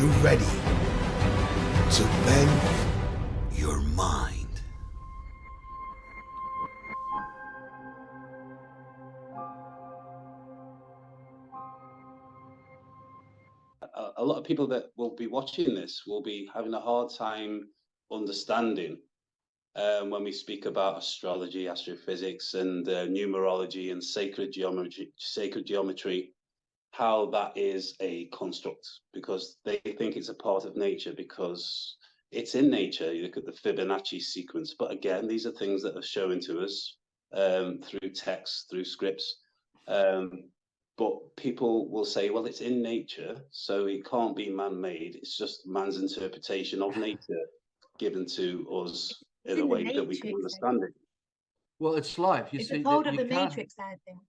you're ready to bend your mind. A lot of people that will be watching this will be having a hard time understanding when we speak about astrology, astrophysics, and numerology and sacred geometry, how that is a construct, because they think it's a part of nature because it's in nature. You look at the Fibonacci sequence, but again, these are things that are shown to us through text, through scripts. But people will say, well, it's in nature, so it can't be man-made. It's just man's interpretation of nature given to us in a way that we can understand it. Well, it's life. You It's see a part that of you the can't. matrix, I think.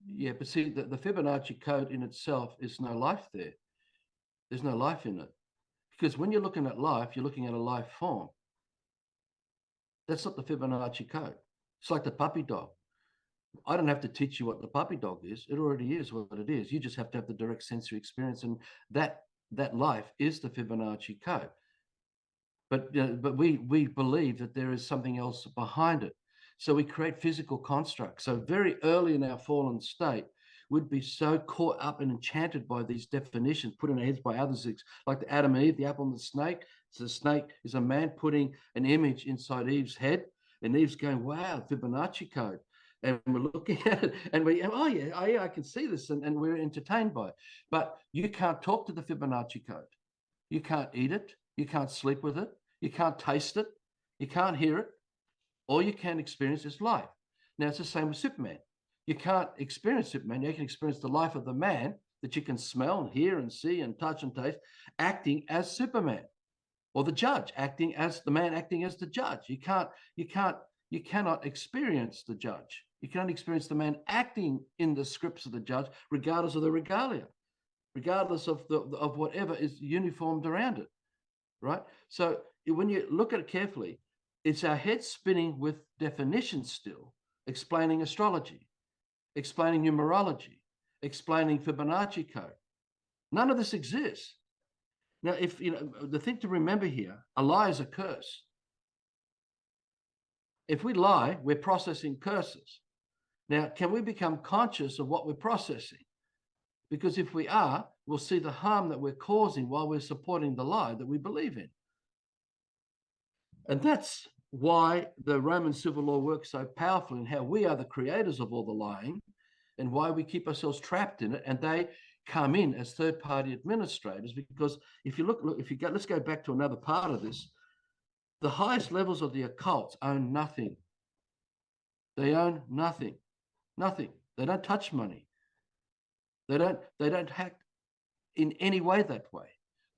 Yeah, but see, the Fibonacci code in itself is no life there. There's no life in it. Because when you're looking at life, you're looking at a life form. That's not the Fibonacci code. It's like the puppy dog. I don't have to teach you what the puppy dog is. It already is what it is. You just have to have the direct sensory experience, and that life is the Fibonacci code. But we believe that there is something else behind it. So we create physical constructs. So very early in our fallen state, we'd be so caught up and enchanted by these definitions put in our heads by others, like the Adam and Eve, the apple and the snake. So the snake is a man putting an image inside Eve's head, and Eve's going, wow, Fibonacci code. And we're looking at it and oh yeah, I can see this, and we're entertained by it. But you can't talk to the Fibonacci code. You can't eat it. You can't sleep with it. You can't taste it. You can't hear it. All you can experience is life. Now, it's the same with Superman. You can't experience Superman. You can experience the life of the man that you can smell and hear and see and touch and taste, acting as Superman, or the judge acting as the man, acting as the judge. You cannot experience the judge. You can't experience the man acting in the scripts of the judge, regardless of the regalia, regardless of whatever is uniformed around it, right? So when you look at it carefully, it's our head spinning with definitions still, explaining astrology, explaining numerology, explaining Fibonacci code. None of this exists. Now, if the thing to remember here, a lie is a curse. If we lie, we're processing curses. Now, can we become conscious of what we're processing? Because if we are, we'll see the harm that we're causing while we're supporting the lie that we believe in. And that's why the Roman civil law works so powerfully, and how we are the creators of all the lying, and why we keep ourselves trapped in it. And they come in as third-party administrators, because if you let's go back to another part of this. The highest levels of the occult own nothing. They own nothing. Nothing. They don't touch money. They don't act in any way that way.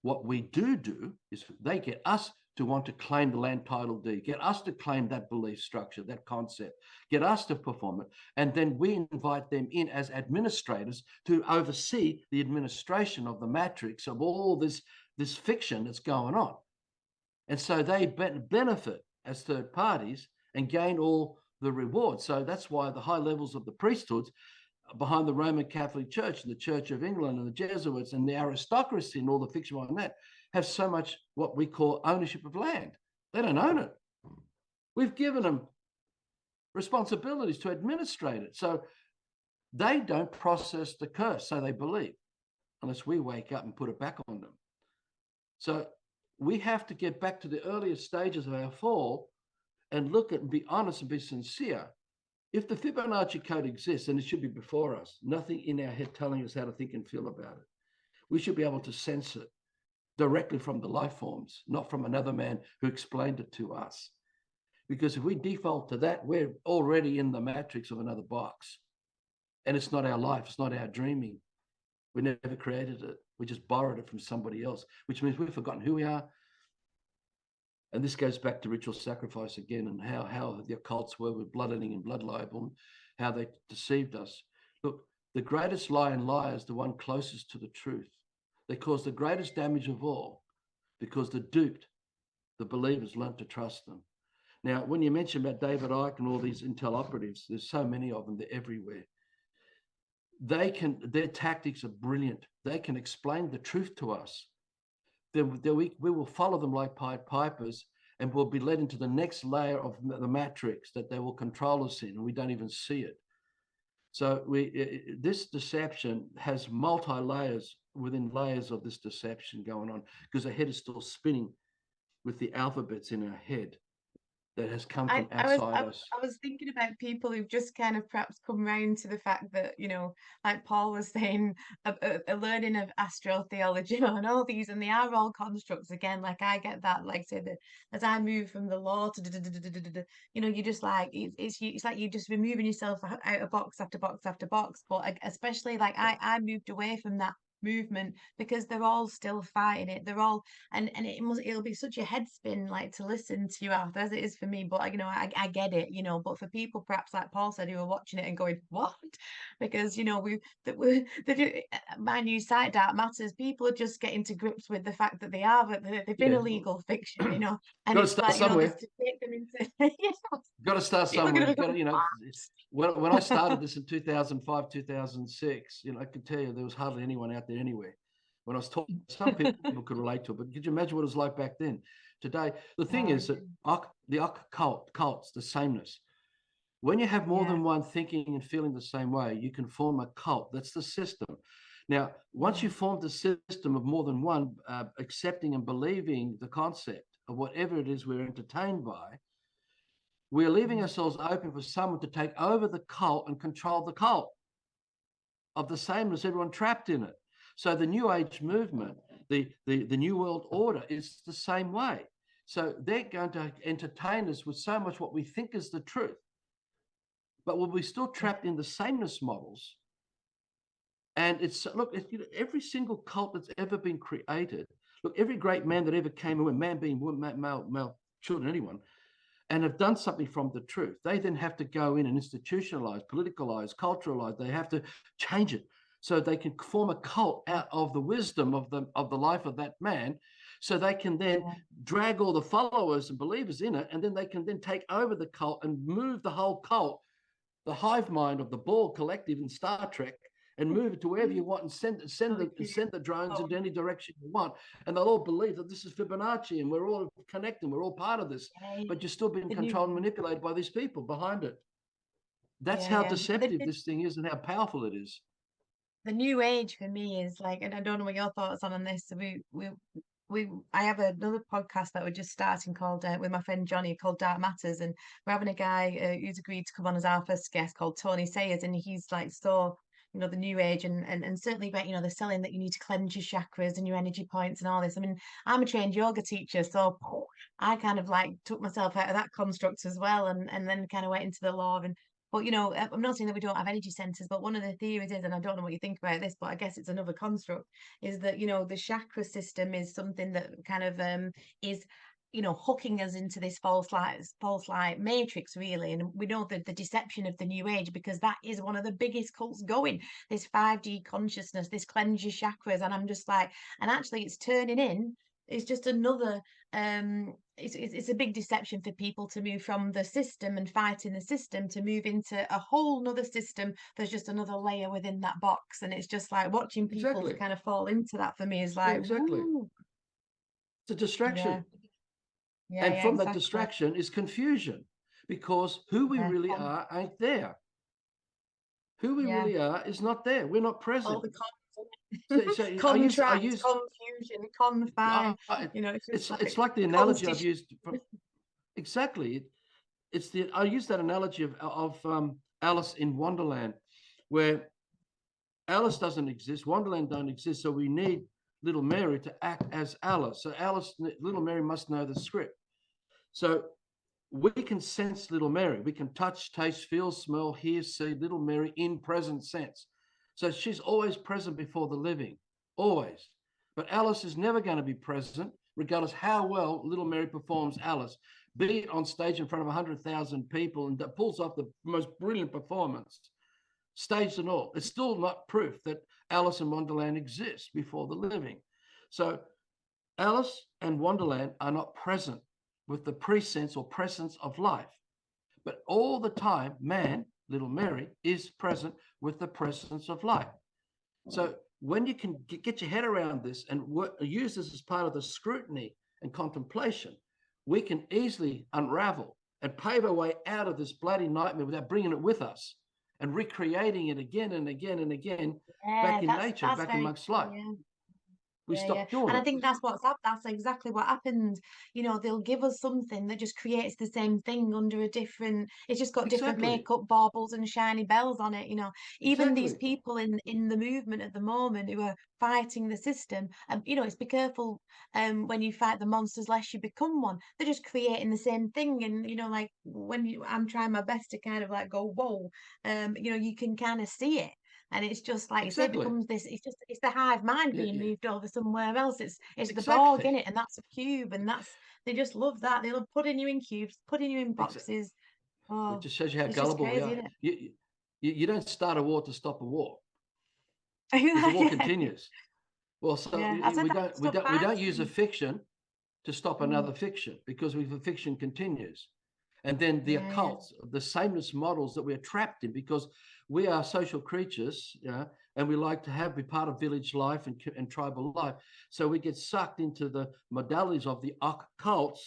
What we do is they get us to want to claim the land title deed, get us to claim that belief structure, that concept, get us to perform it. And then we invite them in as administrators to oversee the administration of the matrix of all this fiction that's going on. And so they benefit as third parties and gain all the rewards. So that's why the high levels of the priesthoods behind the Roman Catholic Church and the Church of England and the Jesuits and the aristocracy and all the fiction behind that have so much what we call ownership of land. They don't own it. We've given them responsibilities to administrate it. So they don't process the curse, so they believe, unless we wake up and put it back on them. So we have to get back to the earlier stages of our fall and look at and be honest and be sincere. If the Fibonacci code exists, and it should be before us, nothing in our head telling us how to think and feel about it. We should be able to sense it directly from the life forms, not from another man who explained it to us. Because if we default to that, we're already in the matrix of another box. And it's not our life, it's not our dreaming. We never created it. We just borrowed it from somebody else, which means we've forgotten who we are. And this goes back to ritual sacrifice again, and how the occults were with bloodletting and blood libel, and how they deceived us. Look, the greatest lie in liars, the one closest to the truth. They cause the greatest damage of all because the duped, the believers, learned to trust them. Now, when you mention about David Icke and all these intel operatives, there's so many of them, they're everywhere. Their tactics are brilliant. They can explain the truth to us, then we will follow them like Pied Pipers, and we'll be led into the next layer of the matrix that they will control us in, and we don't even see it. So this deception has multi-layers within layers of this deception going on, because the head is still spinning with the alphabets in our head that has come from outside us. I was thinking about people who've just kind of perhaps come round to the fact that, you know, like Paul was saying, a learning of astrotheology and all these, and they are all constructs again. Like I get that, like say that as I move from the law to, you know, you just like it's like you're just removing yourself out of box after box after box. But especially like I moved away from that movement because they're all still fighting it. They're all and it'll be such a head spin like to listen to you, Arthur, as it is for me. But you know, I get it, you know. But for people perhaps like Paul said who are watching it and going, what? Because you know, my new site, Dark Matters, people are just getting to grips with the fact that they've been a legal fiction, you know. And Got to it's start like, you know, somewhere. just to take them into Got to start People are somewhere. gonna Got to, go, you know, "What?" when I started this in 2005, 2006, you know, I could tell you there was hardly anyone out there anywhere. When I was talking, some people could relate to it, but could you imagine what it was like back then? Today, the thing is that the occult, cults, the sameness. When you have more than one thinking and feeling the same way, you can form a cult. That's the system. Now, once you form the system of more than one, accepting and believing the concept of whatever it is we're entertained by, we're leaving ourselves open for someone to take over the cult and control the cult of the sameness, everyone trapped in it. So the New Age movement, the New World Order is the same way. So they're going to entertain us with so much what we think is the truth, but we'll be still trapped in the sameness models. And it's, look, you know, every single cult that's ever been created, look, every great man that ever came in, man being woman, male, children, anyone, and have done something from the truth, they then have to go in and institutionalize, politicalize, culturalize. They have to change it so they can form a cult out of the wisdom of the life of that man, so they can then drag all the followers and believers in it, and then they can then take over the cult and move the whole cult, the hive mind of the Borg collective in Star Trek, and move it to wherever you want, and send the drones into any direction you want, and they'll all believe that this is Fibonacci and we're all connected, we're all part of this, but you're still being controlled and manipulated by these people behind it. That's how deceptive this thing is and how powerful it is. The new age for me is like, and I don't know what your thoughts on this. So I have another podcast that we're just starting called with my friend Johnny called Dark Matters, and we're having a guy who's agreed to come on as our first guest called Tony Sayers, and he's like, so you know, the new age and certainly about, you know, they're selling that you need to cleanse your chakras and your energy points and all this. I mean, I'm a trained yoga teacher, so I kind of like took myself out of that construct as well, and then kind of went into the law. And but you know, I'm not saying that we don't have energy centers, but one of the theories is, and I don't know what you think about this, but I guess it's another construct, is that, you know, the chakra system is something that kind of is, you know, hooking us into this false light matrix, really. And we know that the deception of the new age, because that is one of the biggest cults going, this 5D consciousness, this cleanse your chakras. And I'm just like, and actually it's turning in, it's just another it's a big deception for people to move from the system and fighting the system to move into a whole nother system. There's just another layer within that box, and it's just like watching people kind of fall into that for me is like, exactly. Woo. It's a distraction. Yeah, and from exactly. that distraction is confusion, because who we really are ain't there. Who we really are is not there. We're not present. All the I use confusion, confine. You know, it's like the analogy I've used. Exactly, I use that analogy of Alice in Wonderland, where Alice doesn't exist, Wonderland don't exist, so we need little Mary to act as Alice. So little Mary must know the script. So we can sense little Mary. We can touch, taste, feel, smell, hear, see little Mary in present sense. So she's always present before the living, always. But Alice is never going to be present, regardless how well little Mary performs Alice, be it on stage in front of 100,000 people and pulls off the most brilliant performance, staged and all. It's still not proof that Alice in Wonderland exists before the living. So Alice and Wonderland are not present with the presence or presence of life. But all the time, man, little Mary, is present with the presence of life. So when you can get your head around this and use this as part of the scrutiny and contemplation, we can easily unravel and pave our way out of this bloody nightmare without bringing it with us and recreating it again and again and again back in nature, that's back very amongst true, life. yeah. We stop doing And I it. think that's exactly what happens. You know, they'll give us something that just creates the same thing under a different, it's just got different Exactly. makeup baubles and shiny bells on it, you know. Even these Exactly. people in the movement at the moment who are fighting the system, and you know, it's be careful when you fight the monsters lest you become one. They're just creating the same thing. And you know, like I'm trying my best to kind of like go, whoa, you know, you can kind of see it. And it's just like you say, it Exactly. becomes this, it's the hive mind Yeah, being yeah. moved over somewhere else. It's the Borg in Exactly. it, and that's a cube, and that's they just love that. They love putting you in cubes, putting you in Exactly. boxes. It Oh, just shows you how it's just gullible we crazy, are. isn't You don't start a war to stop a war, because the war it? continues. Well, so Yeah, I said that stuff we fast. don't use a fiction to stop Mm, another fiction, because the fiction continues. And then the yeah, occults, the sameness models that we're trapped in, because we are social creatures, and we like to be part of village life and tribal life. So we get sucked into the modalities of the occults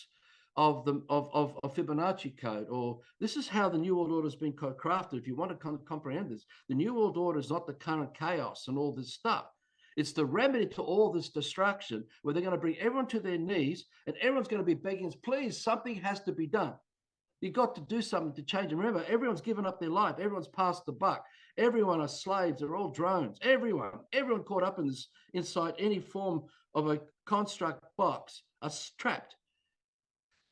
of Fibonacci code, or this is how the New World Order has been crafted. If you want to comprehend this, the New World Order is not the current chaos and all this stuff. It's the remedy to all this destruction, where they're going to bring everyone to their knees and everyone's going to be begging, please, something has to be done. You got to do something to change. And remember, everyone's given up their life. Everyone's passed the buck. Everyone are slaves. They're all drones. Everyone caught up in this, inside any form of a construct box, are trapped.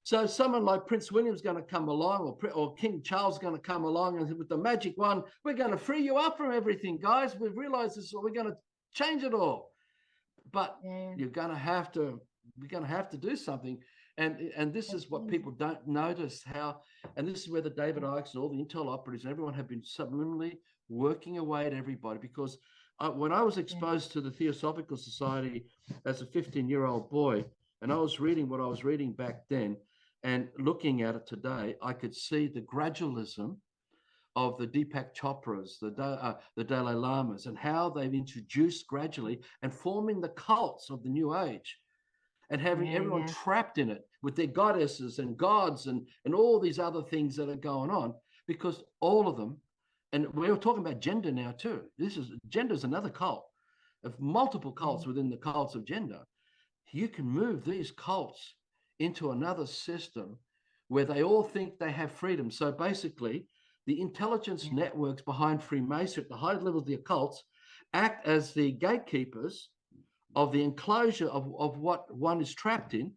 So someone like Prince William's going to come along, or King Charles is going to come along, and with the magic wand, we're going to free you up from everything, guys. We've realized this, we're going to change it all. But we're going to have to do something. And this is what people don't notice how, and this is where the David Icks and all the intel operatives and everyone have been subliminally working away at everybody. Because when I was exposed to the Theosophical Society as a 15-year-old boy, and I was reading what I was reading back then and looking at it today, I could see the gradualism of the Deepak Chopras, the Dalai Lamas, and how they've introduced gradually and forming the cults of the New Age, and having everyone trapped in it with their goddesses and gods and all these other things that are going on, because all of them, and we're talking about gender now too. Gender is another cult of multiple cults within the cults of gender. You can move these cults into another system where they all think they have freedom. So basically, the intelligence networks behind Freemasonry at the high level of the occults act as the gatekeepers of the enclosure of what one is trapped in.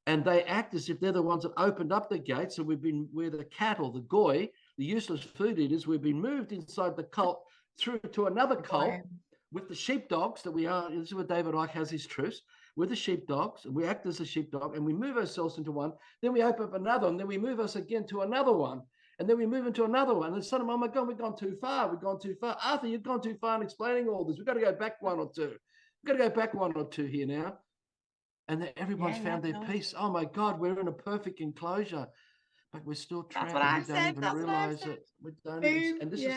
And they act as if they're the ones that opened up the gates. So we're the cattle, the goy, the useless food eaters. We've been moved inside the cult through to another cult with the sheepdogs that we are. This is where David Icke has his truths. We're the sheepdogs, and we act as a sheepdog, and we move ourselves into one. Then we open up another, and then we move us again to another one. And then we move into another one. And suddenly, oh my God, we've gone too far. We've gone too far. Arthur, you've gone too far in explaining all this. We've got to go back one or two. We've got to go back one or two here now. And then everyone's found their peace. Oh my God, we're in a perfect enclosure, but we're still trapped. That's what And I've we don't said. even That's what I've realize said. it. We don't Boom. even, and this is,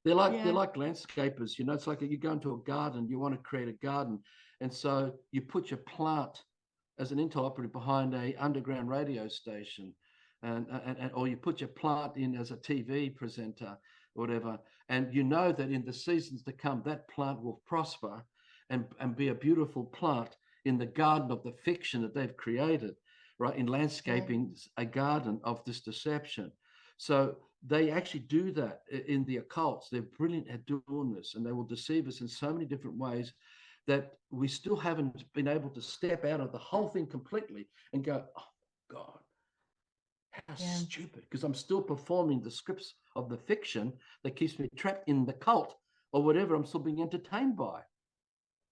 they're like landscapers. You know, it's like you go into a garden, you want to create a garden. And so you put your plant as an intel operative behind a underground radio station, and or you put your plant in as a TV presenter or whatever. And you know that in the seasons to come, that plant will prosper and be a beautiful plant in the garden of the fiction that they've created, right? In landscaping a garden of this deception. So they actually do that in the occults. They're brilliant at doing this, and they will deceive us in so many different ways that we still haven't been able to step out of the whole thing completely and go, oh God, how stupid, because I'm still performing the scripts of the fiction that keeps me trapped in the cult or whatever I'm still being entertained by.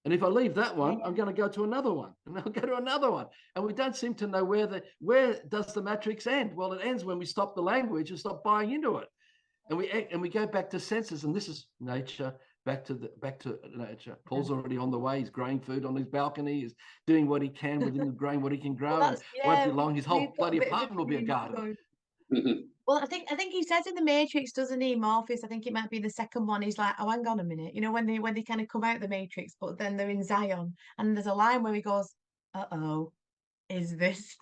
And if I leave that one, I'm going to go to another one, and I'll go to another one. And we don't seem to know where does the matrix end? Well, it ends when we stop the language and stop buying into it. And we go back to senses, and this is nature, back to nature. Paul's already on the way. He's growing food on his balcony. He's doing what he can within the growing what he can grow. And won't be long, his whole bloody apartment will be a garden. Well, I think he says in the Matrix, doesn't he, Morpheus? I think it might be the second one. He's like, "Oh, hang on a minute," when they kind of come out the Matrix, but then they're in Zion, and there's a line where he goes, "Uh-oh, is this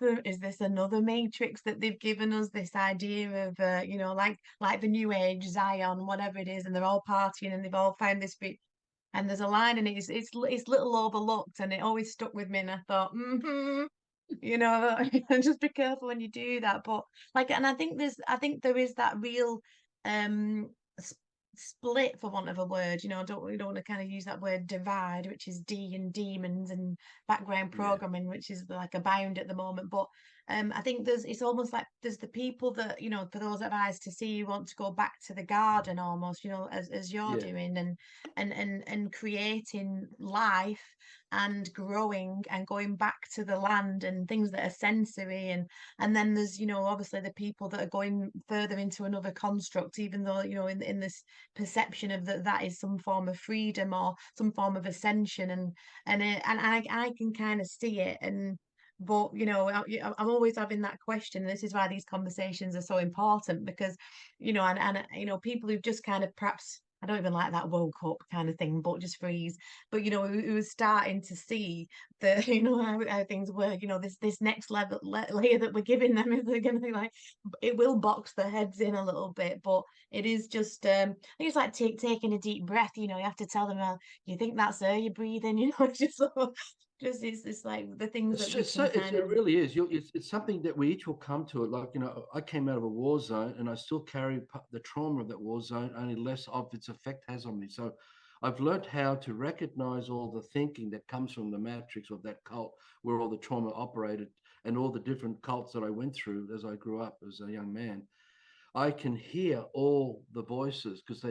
another Matrix that they've given us? This idea of like the New Age Zion, whatever it is, and they're all partying and they've all found this bit." And there's a line, and it's little overlooked, and it always stuck with me. And I thought, just be careful when you do that. But like, and I think there is that real um s- split, for want of a word. We don't want to kind of use that word divide, which is D and demons and background Yeah. programming, which is like abound at the moment. But I think it's almost like there's the people that, for those that have eyes to see, you want to go back to the garden almost, as you're Yeah. doing, and creating life and growing and going back to the land and things that are sensory, and then there's, obviously the people that are going further into another construct, even though, in this perception of that is some form of freedom or some form of ascension, and I can kind of see it. But I'm always having that question. This is why these conversations are so important, because people who've just kind of, perhaps, I don't even like that, woke up kind of thing, but just freeze. But who was starting to see the how things work. This next level layer that we're giving them, is they're going to be like, it will box their heads in a little bit, but it is just I think it's like taking a deep breath. You have to tell them, well, you think that's air you're breathing. It's just it's like the things It's that we just so can kind it of. really is. It's something that we each will come to it. Like, I came out of a war zone, and I still carry the trauma of that war zone. Only less of its effect has on me. So, I've learned how to recognize all the thinking that comes from the matrix of that cult, where all the trauma operated, and all the different cults that I went through as I grew up as a young man. I can hear all the voices, because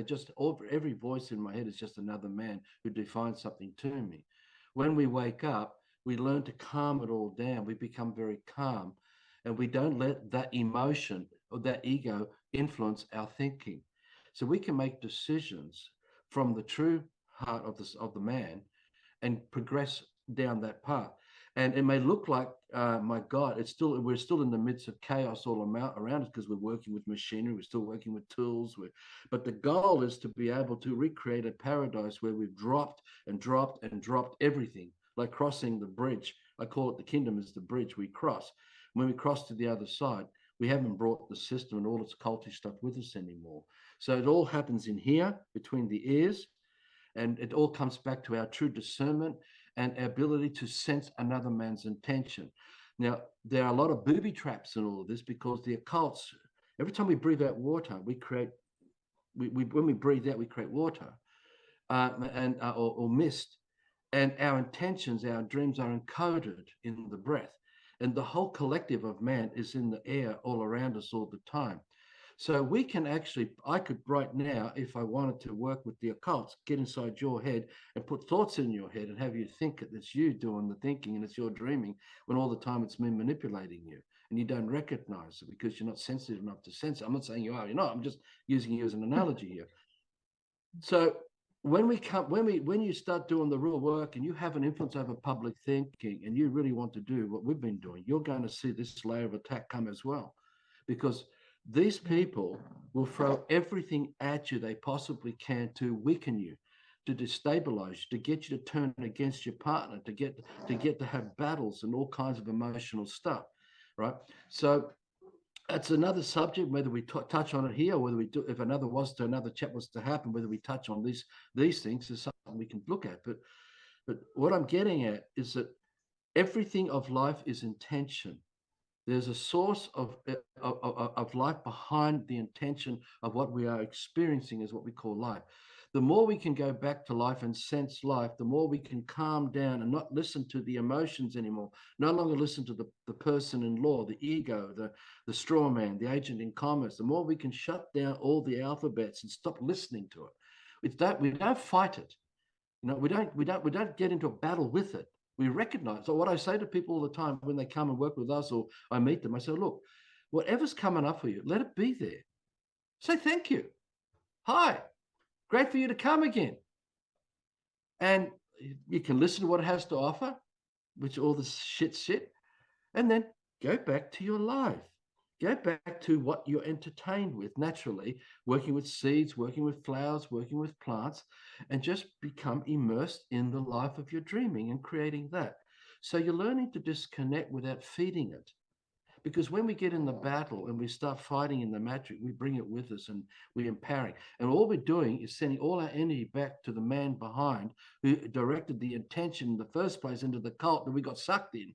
every voice in my head is just another man who defines something to me. When we wake up, we learn to calm it all down. We become very calm, and we don't let that emotion or that ego influence our thinking. So we can make decisions from the true heart of the man and progress down that path. And it may look like, my God, we're still in the midst of chaos all around us, because we're working with machinery, we're still working with tools. But the goal is to be able to recreate a paradise where we've dropped and dropped and dropped everything, like crossing the bridge. I call it the kingdom is the bridge we cross. When we cross to the other side, we haven't brought the system and all its culty stuff with us anymore. So it all happens in here between the ears, and it all comes back to our true discernment and our ability to sense another man's intention. Now, there are a lot of booby traps in all of this, because the occults, every time we breathe out water, when we breathe out, we create water, or mist. And our intentions, our dreams are encoded in the breath. And the whole collective of man is in the air all around us all the time. So we can I could right now, if I wanted to work with the occults, get inside your head and put thoughts in your head and have you think that it's you doing the thinking and it's your dreaming, when all the time it's me manipulating you. And you don't recognize it because you're not sensitive enough to sense it. I'm not saying you are, you're not. I'm just using you as an analogy here. So when you start doing the real work and you have an influence over public thinking and you really want to do what we've been doing, you're going to see this layer of attack come as well, because these people will throw everything at you they possibly can to weaken you, to destabilize you, to get you to turn against your partner, to get to have battles and all kinds of emotional stuff, right? So that's another subject, whether we touch on it here, or whether we do, if another chat was to happen, whether we touch on these things is something we can look at. But what I'm getting at is that everything of life is intention. There's a source of life behind the intention of what we are experiencing is what we call life. The more we can go back to life and sense life, the more we can calm down and not listen to the emotions anymore. No longer listen to the person in law, the ego, the straw man, the agent in commerce. The more we can shut down all the alphabets and stop listening to it. We don't fight it. We don't get into a battle with it. We recognize. So what I say to people all the time when they come and work with us or I meet them, I say, look, whatever's coming up for you, let it be there. Say thank you. Hi, great for you to come again. And you can listen to what it has to offer, which all this shit, and then go back to your life. Go back to what you're entertained with naturally, working with seeds, working with flowers, working with plants, and just become immersed in the life of your dreaming and creating that. So you're learning to disconnect without feeding it. Because when we get in the battle and we start fighting in the matrix, we bring it with us and we're empowering. And all we're doing is sending all our energy back to the man behind who directed the intention in the first place into the cult that we got sucked in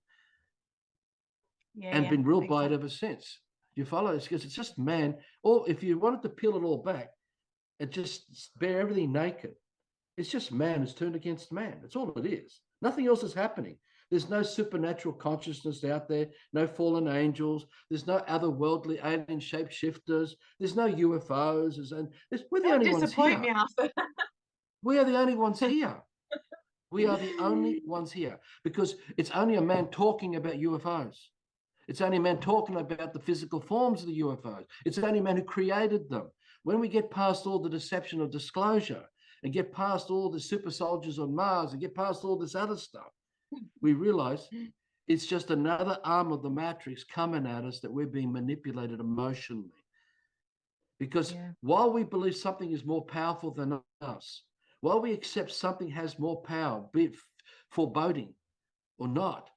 and been ruled by it ever since. You follow this? Because it's just man. Or if you wanted to peel it all back and just bear everything naked, it's just man has turned against man. That's all it is. Nothing else is happening. There's no supernatural consciousness out there, no fallen angels. There's no otherworldly alien shapeshifters. There's no UFOs. We're the only ones here. Me, Arthur. We are the only ones here. We are the only ones here because it's only a man talking about UFOs. It's only a man talking about the physical forms of the UFOs. It's only a man who created them. When we get past all the deception of disclosure and get past all the super soldiers on Mars and get past all this other stuff, we realize it's just another arm of the matrix coming at us that we're being manipulated emotionally. Because while we believe something is more powerful than us, while we accept something has more power, be it foreboding or not,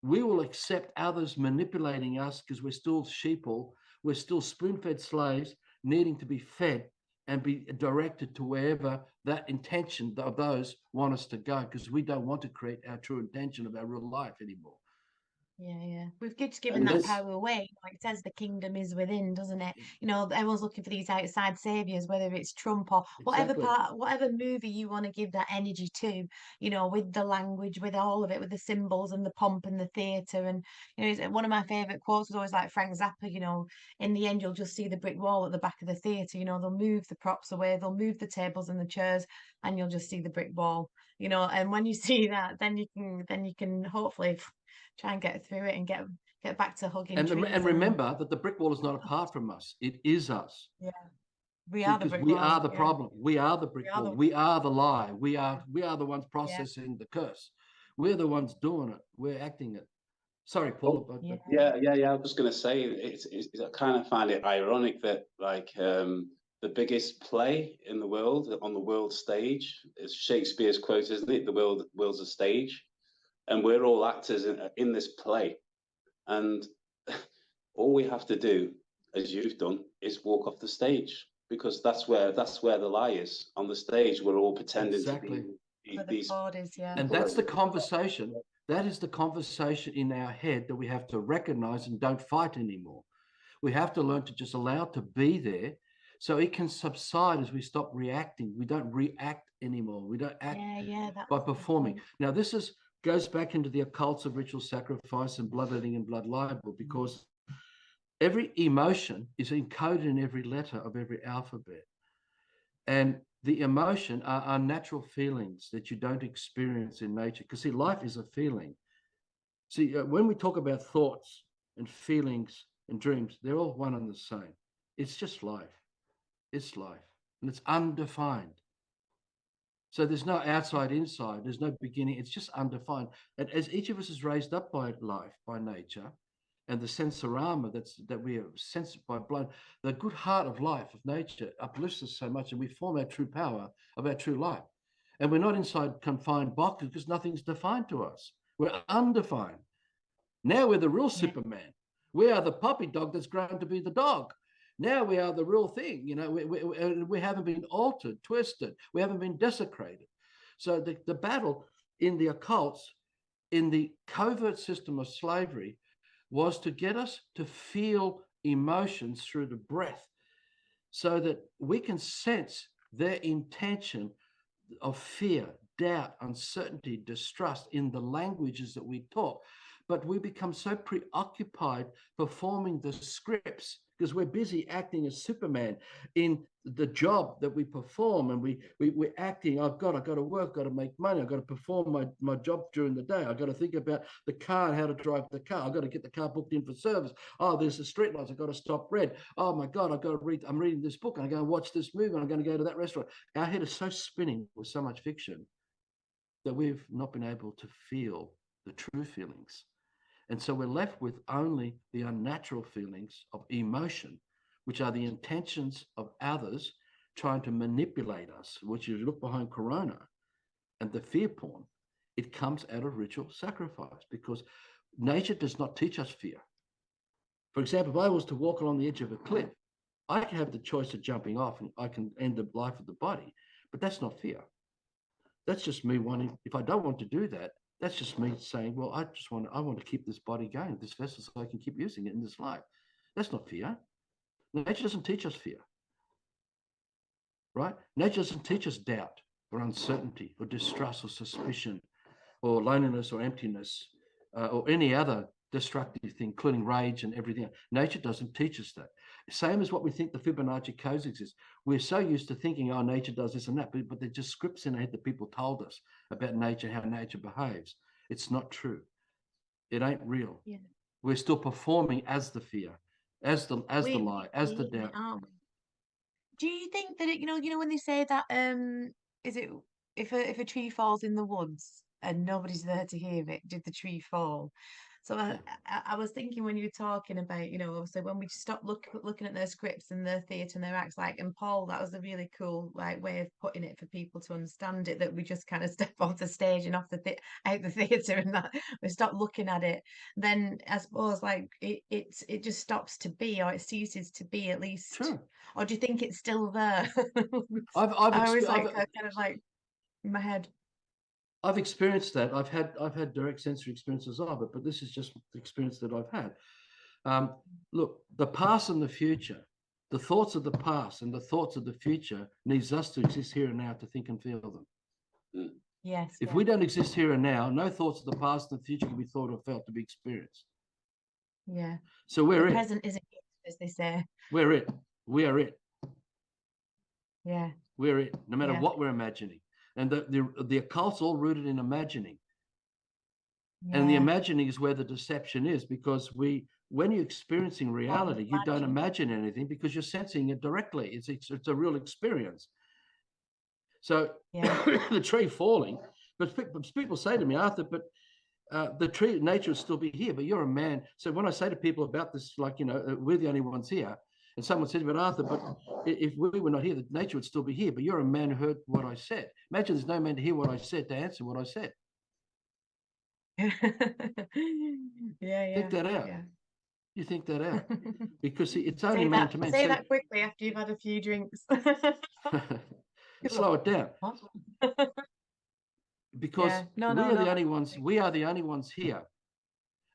we will accept others manipulating us because we're still sheeple, we're still spoon-fed slaves needing to be fed and be directed to wherever that intention of those want us to go, because we don't want to create our true intention of our real life anymore. Yeah. We've just given that power away. Like it says, the kingdom is within, doesn't it? You know, everyone's looking for these outside saviors, whether it's Trump or whatever whatever movie you want to give that energy to, you know, with the language, with all of it, with the symbols and the pomp and the theatre. And, you know, one of my favourite quotes was always like Frank Zappa, you know, in the end, you'll just see the brick wall at the back of the theatre. You know, they'll move the props away, they'll move the tables and the chairs, and you'll just see the brick wall, you know. And when you see that, then you can hopefully try and get through it and get back to hugging trees. And remember that the brick wall is not apart from us. It is us. Yeah. We are the brick wall. We are the problem. We are the brick wall. We are the lie. We are the ones processing the curse. We're the ones doing it. We're acting it. Sorry, Paul. Yeah. I was going to say, I kind of find it ironic that like the biggest play in the world, on the world stage, is Shakespeare's quote, isn't it? The world's a stage. And we're all actors in this play. And all we have to do, as you've done, is walk off the stage, because that's where the lie is. On the stage, we're all pretending to be these. And that's the conversation. That is the conversation in our head that we have to recognize and don't fight anymore. We have to learn to just allow it to be there so it can subside as we stop reacting. We don't react anymore. We don't act by performing. Now, this goes back into the occults of ritual sacrifice and bloodletting and blood libel, because every emotion is encoded in every letter of every alphabet. And the emotion are unnatural feelings that you don't experience in nature. Because see, life is a feeling. See, when we talk about thoughts and feelings and dreams, they're all one and the same. It's just life. It's life. And it's undefined. So there's no outside, inside. There's no beginning. It's just undefined. And as each of us is raised up by life, by nature, and the sensorama that we are sensed by blood, the good heart of life, of nature, uplifts us so much, and we form our true power of our true life. And we're not inside confined boxes because nothing's defined to us. We're undefined. Now we're the real Superman. We are the puppy dog that's grown to be the dog. Now we are the real thing. You know, we haven't been altered, twisted. We haven't been desecrated. So the battle in the occults, in the covert system of slavery, was to get us to feel emotions through the breath so that we can sense their intention of fear, doubt, uncertainty, distrust in the languages that we talk. But we become so preoccupied performing the scripts because we're busy acting as Superman in the job that we perform, and we're acting, I've got to work, got to make money, I've got to perform my job during the day, I've got to think about the car and how to drive the car, I've got to get the car booked in for service, oh, there's the street lights, I've got to stop red, oh my God, I've got to read, I'm reading this book, and I'm going to watch this movie, and I'm going to go to that restaurant. Our head is so spinning with so much fiction that we've not been able to feel the true feelings. And so we're left with only the unnatural feelings of emotion, which are the intentions of others trying to manipulate us, which you look behind Corona and the fear porn, it comes out of ritual sacrifice, because nature does not teach us fear. For example, if I was to walk along the edge of a cliff, I can have the choice of jumping off and I can end the life of the body, but that's not fear. That's just me wanting, if I don't want to do that, that's just me saying, well, I want to keep this body going, this vessel, so I can keep using it in this life. That's not fear. Nature doesn't teach us fear, right? Nature doesn't teach us doubt or uncertainty or distrust or suspicion or loneliness or emptiness or any other destructive thing, including rage and everything. Nature doesn't teach us that. Same as what we think the Fibonacci codes exist. We're so used to thinking, oh, nature does this and that, but they're just scripts in our head that people told us about nature, how nature behaves. It's not true. It ain't real. Yeah. We're still performing as the fear, as the lie, as the We doubt. are. Do you think that when they say that is it if a tree falls in the woods and nobody's there to hear it, did the tree fall? So I was thinking when you were talking about, obviously when we stop looking at their scripts and their theatre and their acts, like, and Paul, that was a really cool way of putting it for people to understand it, that we just kind of step off the stage and off out the theatre, and that we stop looking at it. Then I suppose like it just stops to be, or it ceases to be, at least. Sure. Or do you think it's still there? I've I was like I've, kind of like in my head. I've experienced that. I've had direct sensory experiences of it, but this is just the experience that I've had. Look, the past and the future, the thoughts of the past and the thoughts of the future needs us to exist here and now to think and feel them. Yes. If we don't exist here and now, no thoughts of the past and the future can be thought or felt to be experienced. Yeah. So we're the it. present is a gift, as they say. We're it. We are it. Yeah. We're it, no matter Yeah. what we're imagining. And the occult's all rooted in imagining. Yeah. And the imagining is where the deception is, because when you're experiencing reality, you don't imagine anything because you're sensing it directly. It's a real experience. So the tree falling, but people say to me, Arthur, but the tree, nature would still be here, but you're a man. So when I say to people about this, like, we're the only ones here, and someone says, but Arthur, but if we were not here, the nature would still be here, but you're a man who heard what I said. Imagine there's no man to hear what I said, to answer what I said. Think that out. Yeah. You think that out, because it's only man to man. Say that quickly after you've had a few drinks. Slow it down. Because we are the only ones. We are the only ones here,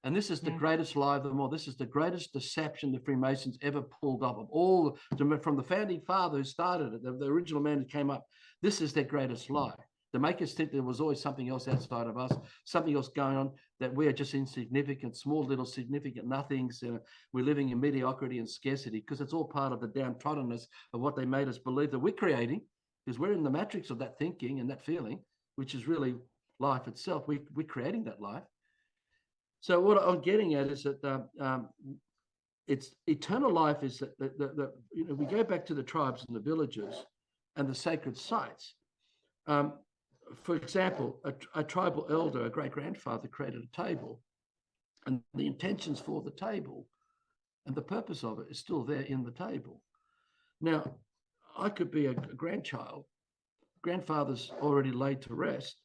and this is the greatest lie of them all. This is the greatest deception the Freemasons ever pulled up of all, from the founding father who started it, the original man who came up. This is their greatest lie, to make us think there was always something else outside of us, something else going on, that we are just insignificant, small little significant nothings. We're living in mediocrity and scarcity, because it's all part of the downtroddenness of what they made us believe that we're creating, because we're in the matrix of that thinking and that feeling, which is really life itself. We're creating that life. So what I'm getting at is that it's eternal life is that we go back to the tribes and the villages and the sacred sites. For example, a tribal elder, a great-grandfather, created a table, and the intentions for the table and the purpose of it is still there in the table. Now, I could be a grandchild. Grandfather's already laid to rest,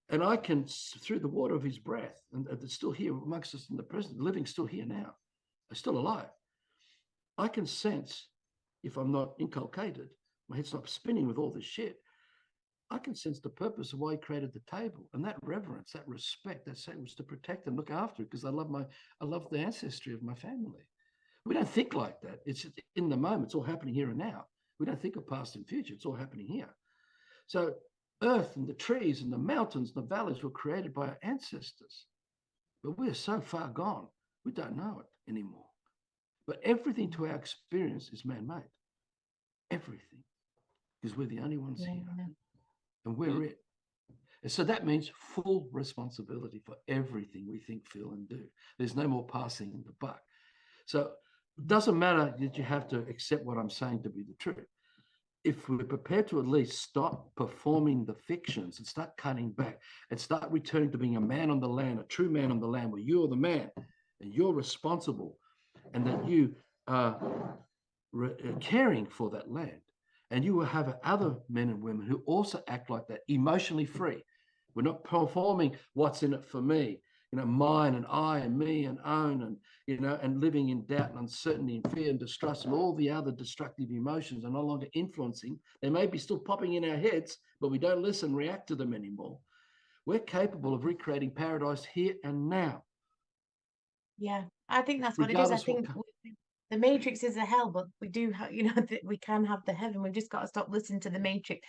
and I can, through the water of his breath, and it's still here amongst us in the present, living still here now, still alive. I can sense, if I'm not inculcated, my head's not spinning with all this shit, I can sense the purpose of why he created the table, and that reverence, that respect, that was to protect and look after it, because I love the ancestry of my family. We don't think like that. It's in the moment. It's all happening here and now. We don't think of past and future. It's all happening here. So earth and the trees and the mountains and the valleys were created by our ancestors, but we're so far gone, we don't know it anymore. But everything to our experience is man-made. Everything, because we're the only ones here. And we're it. And so that means full responsibility for everything we think, feel, and do. There's no more passing the buck. So it doesn't matter that you have to accept what I'm saying to be the truth. if we're prepared to at least stop performing the fictions and start cutting back and start returning to being a man on the land, a true man on the land, where you're the man and you're responsible, and that you are caring for that land, and you will have other men and women who also act like that, emotionally free. We're not performing what's in it for me, mine and I and me and own, and and living in doubt and uncertainty and fear and distrust and all the other destructive emotions are no longer influencing. They may be still popping in our heads, but we don't listen, react to them anymore. We're capable of recreating paradise here and now. Yeah, I think that's what it is. I think the Matrix is a hell, but we do have, we can have the heaven. We've just got to stop listening to the Matrix.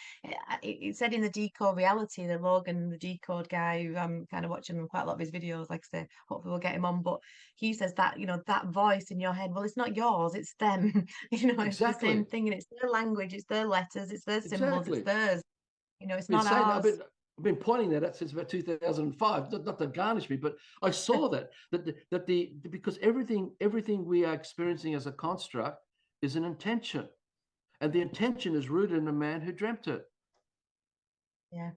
It said in the Decode Reality, the Logan, the Decode guy, who I'm kind of watching quite a lot of his videos, like I say, hopefully we'll get him on. But he says that, that voice in your head, well, it's not yours, it's them. It's the same thing, and it's their language, it's their letters, it's their symbols, it's theirs. It's not ours. I've been pointing that out since about 2005, not to garnish me, but I saw that because everything we are experiencing as a construct is an intention, and the intention is rooted in a man who dreamt it. Yeah.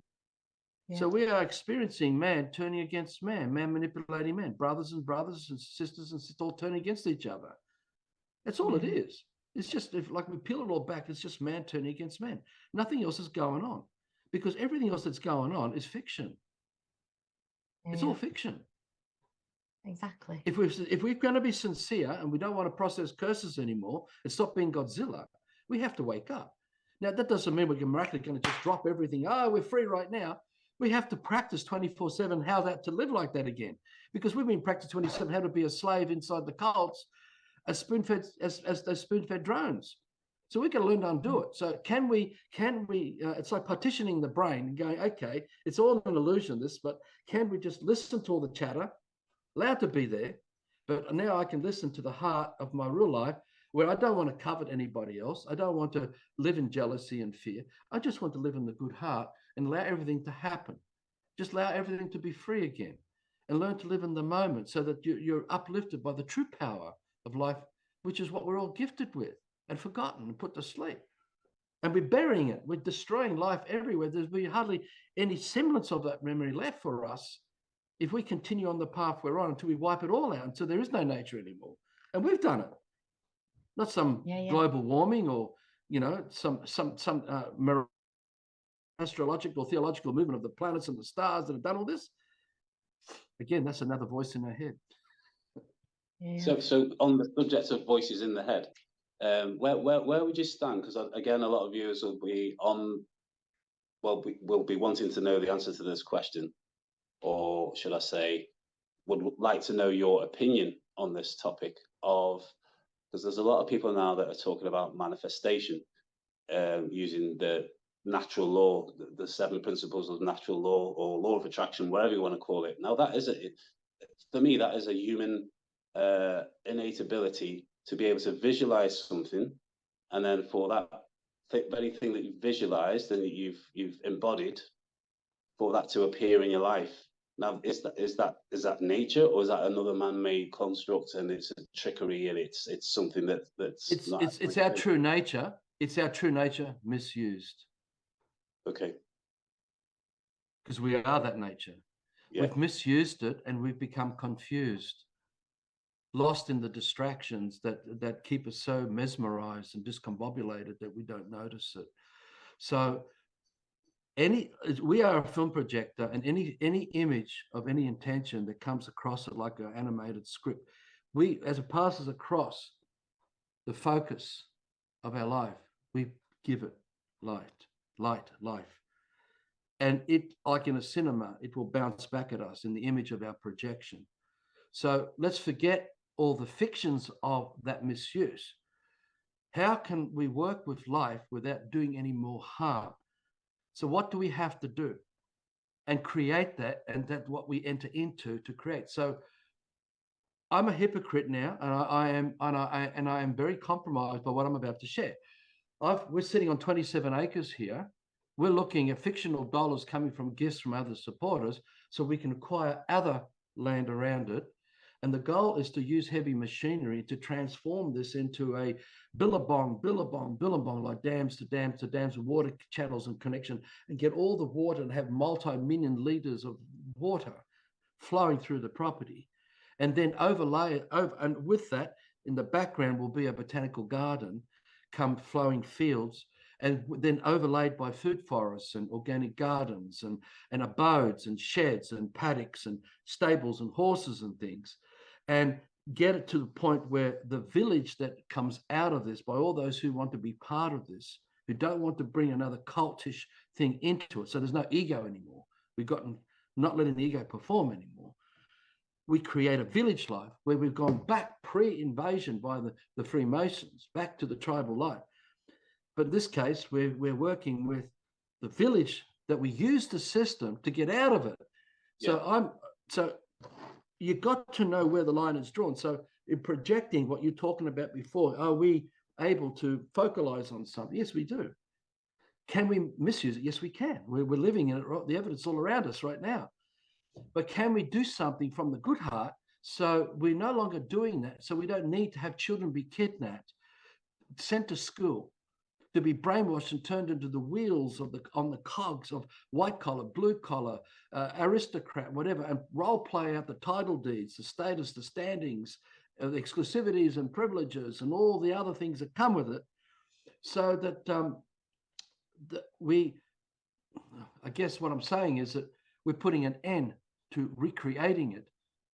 So we are experiencing man turning against man manipulating man, brothers and sisters all turning against each other. That's all it is. It's just, like we peel it all back, it's just man turning against man. Nothing else is going on. Because everything else that's going on is fiction. Yeah. It's all fiction. Exactly. If we're going to be sincere and we don't want to process curses anymore and stop being Godzilla, we have to wake up. Now, that doesn't mean we're miraculously going to just drop everything. We're free right now. We have to practice 24/7 how to live like that again. Because we've been practicing 24/7 how to be a slave inside the cults as those spoon-fed drones. So we got to learn to undo it. So can we, it's like partitioning the brain and going, okay, it's all an illusion, but can we just listen to all the chatter, allowed to be there, but now I can listen to the heart of my real life, where I don't want to covet anybody else. I don't want to live in jealousy and fear. I just want to live in the good heart and allow everything to happen. Just allow everything to be free again and learn to live in the moment so that you're uplifted by the true power of life, which is what we're all gifted with and forgotten and put to sleep. And we're burying it. We're destroying life everywhere. There's hardly any semblance of that memory left for us if we continue on the path we're on until we wipe it all out, until there is no nature anymore. And we've done it. Not some global warming or, some astrological, theological movement of the planets and the stars that have done all this. Again, that's another voice in our head. Yeah. So on the subject of voices in the head, where would you stand? Because again, a lot of viewers will be will be wanting to know the answer to this question, or should I say, would like to know your opinion on this topic because there's a lot of people now that are talking about manifestation, using the natural law, the 7 principles of natural law or law of attraction, whatever you want to call it. Now that is for me, that is a human innate ability to be able to visualize something, and then for that very thing that you've visualized and that you've embodied, for that to appear in your life. Now, is that nature, or is that another man-made construct, and it's a trickery, and it's something that's it's our true nature. It's our true nature misused. Okay. Because we are that nature. Yeah. We've misused it, and we've become confused, lost in the distractions that keep us so mesmerized and discombobulated that we don't notice it. So we are a film projector, and any image of any intention that comes across it like an animated script, as it passes across the focus of our life, we give it life. And it, like in a cinema, it will bounce back at us in the image of our projection. So let's forget all the fictions of that misuse. How can we work with life without doing any more harm? So what do we have to do? And create that, and that's what we enter into to create. So I'm a hypocrite now, and I am very compromised by what I'm about to share. We're sitting on 27 acres here. We're looking at fictional dollars coming from gifts from other supporters so we can acquire other land around it. And the goal is to use heavy machinery to transform this into a billabong, billabong, billabong, like dams to dams to dams, with water channels and connection, and get all the water and have multi-million liters of water flowing through the property. And then overlay it over, and with that, in the background will be a botanical garden, come flowing fields, and then overlaid by food forests and organic gardens and abodes and sheds and paddocks and stables and horses and things, and get it to the point where the village that comes out of this, by all those who want to be part of this, who don't want to bring another cultish thing into it. So there's no ego anymore. We've gotten not letting the ego perform anymore. We create a village life where we've gone back pre-invasion by the Freemasons, back to the tribal life. But in this case, we're working with the village that we use the system to get out of it. So you got to know where the line is drawn. So in projecting what you're talking about before, are we able to focalize on something? Yes, we do. Can we misuse it? Yes, we can. We're living in it. The evidence all around us right now. But can we do something from the good heart so we're no longer doing that, so we don't need to have children be kidnapped, sent to school, to be brainwashed and turned into the wheels of on the cogs of white collar, blue collar, aristocrat, whatever, and role play out the title deeds, the status, the standings, the exclusivities and privileges, and all the other things that come with it, so that I guess what I'm saying is that we're putting an end to recreating it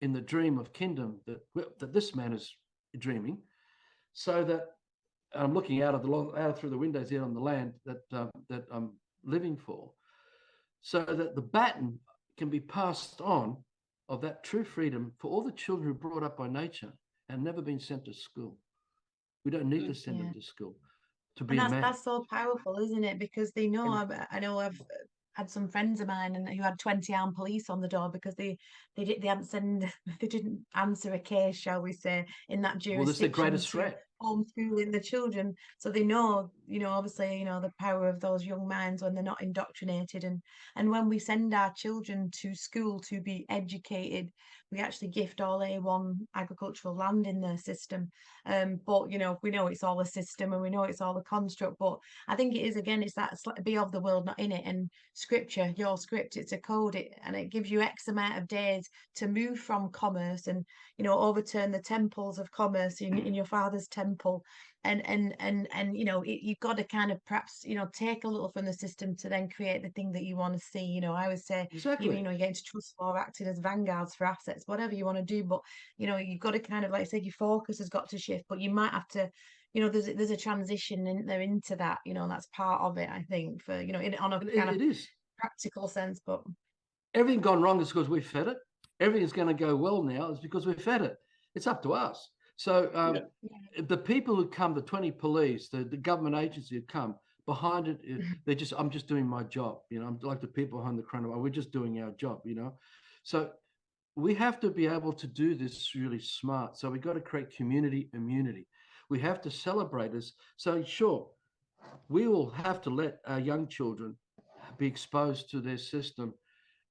in the dream of kingdom that this man is dreaming, so that I'm looking out through the windows here on the land that I'm living for, so that the baton can be passed on of that true freedom for all the children who are brought up by nature and never been sent to school. We don't need to send them to school to be a man. That's so powerful, isn't it? Because they know. I know I've had some friends of mine who had 20 armed police on the door because they didn't answer a case, shall we say, in that jurisdiction. Well, that's the greatest threat. Homeschooling the children, so they know, obviously, the power of those young minds when they're not indoctrinated, and when we send our children to school to be educated, we actually gift all A1 agricultural land in the system. But we know it's all a system and we know it's all a construct. But I think it is, again, it's that be of the world, not in it. And scripture, your script, it's a code, and it gives you X amount of days to move from commerce and overturn the temples of commerce in your father's temple, and you've got to kind of perhaps take a little from the system to then create the thing that you want to see. I always say, exactly. You get into trust law, acting as vanguards for assets, whatever you want to do, but you've got to kind of, like I said, your focus has got to shift, but you might have to, there's a transition in there into that, that's part of it, I think, for on a kind of practical sense. But everything gone wrong is because we fed it. Everything's going to go well now is because we fed it. It's up to us. So the people who come, the 20 police, the government agency who come behind it, I'm just doing my job. I'm like the people behind the crown. We're just doing our job. So we have to be able to do this really smart. So we've got to create community immunity. We have to celebrate this. So sure, we will have to let our young children be exposed to their system.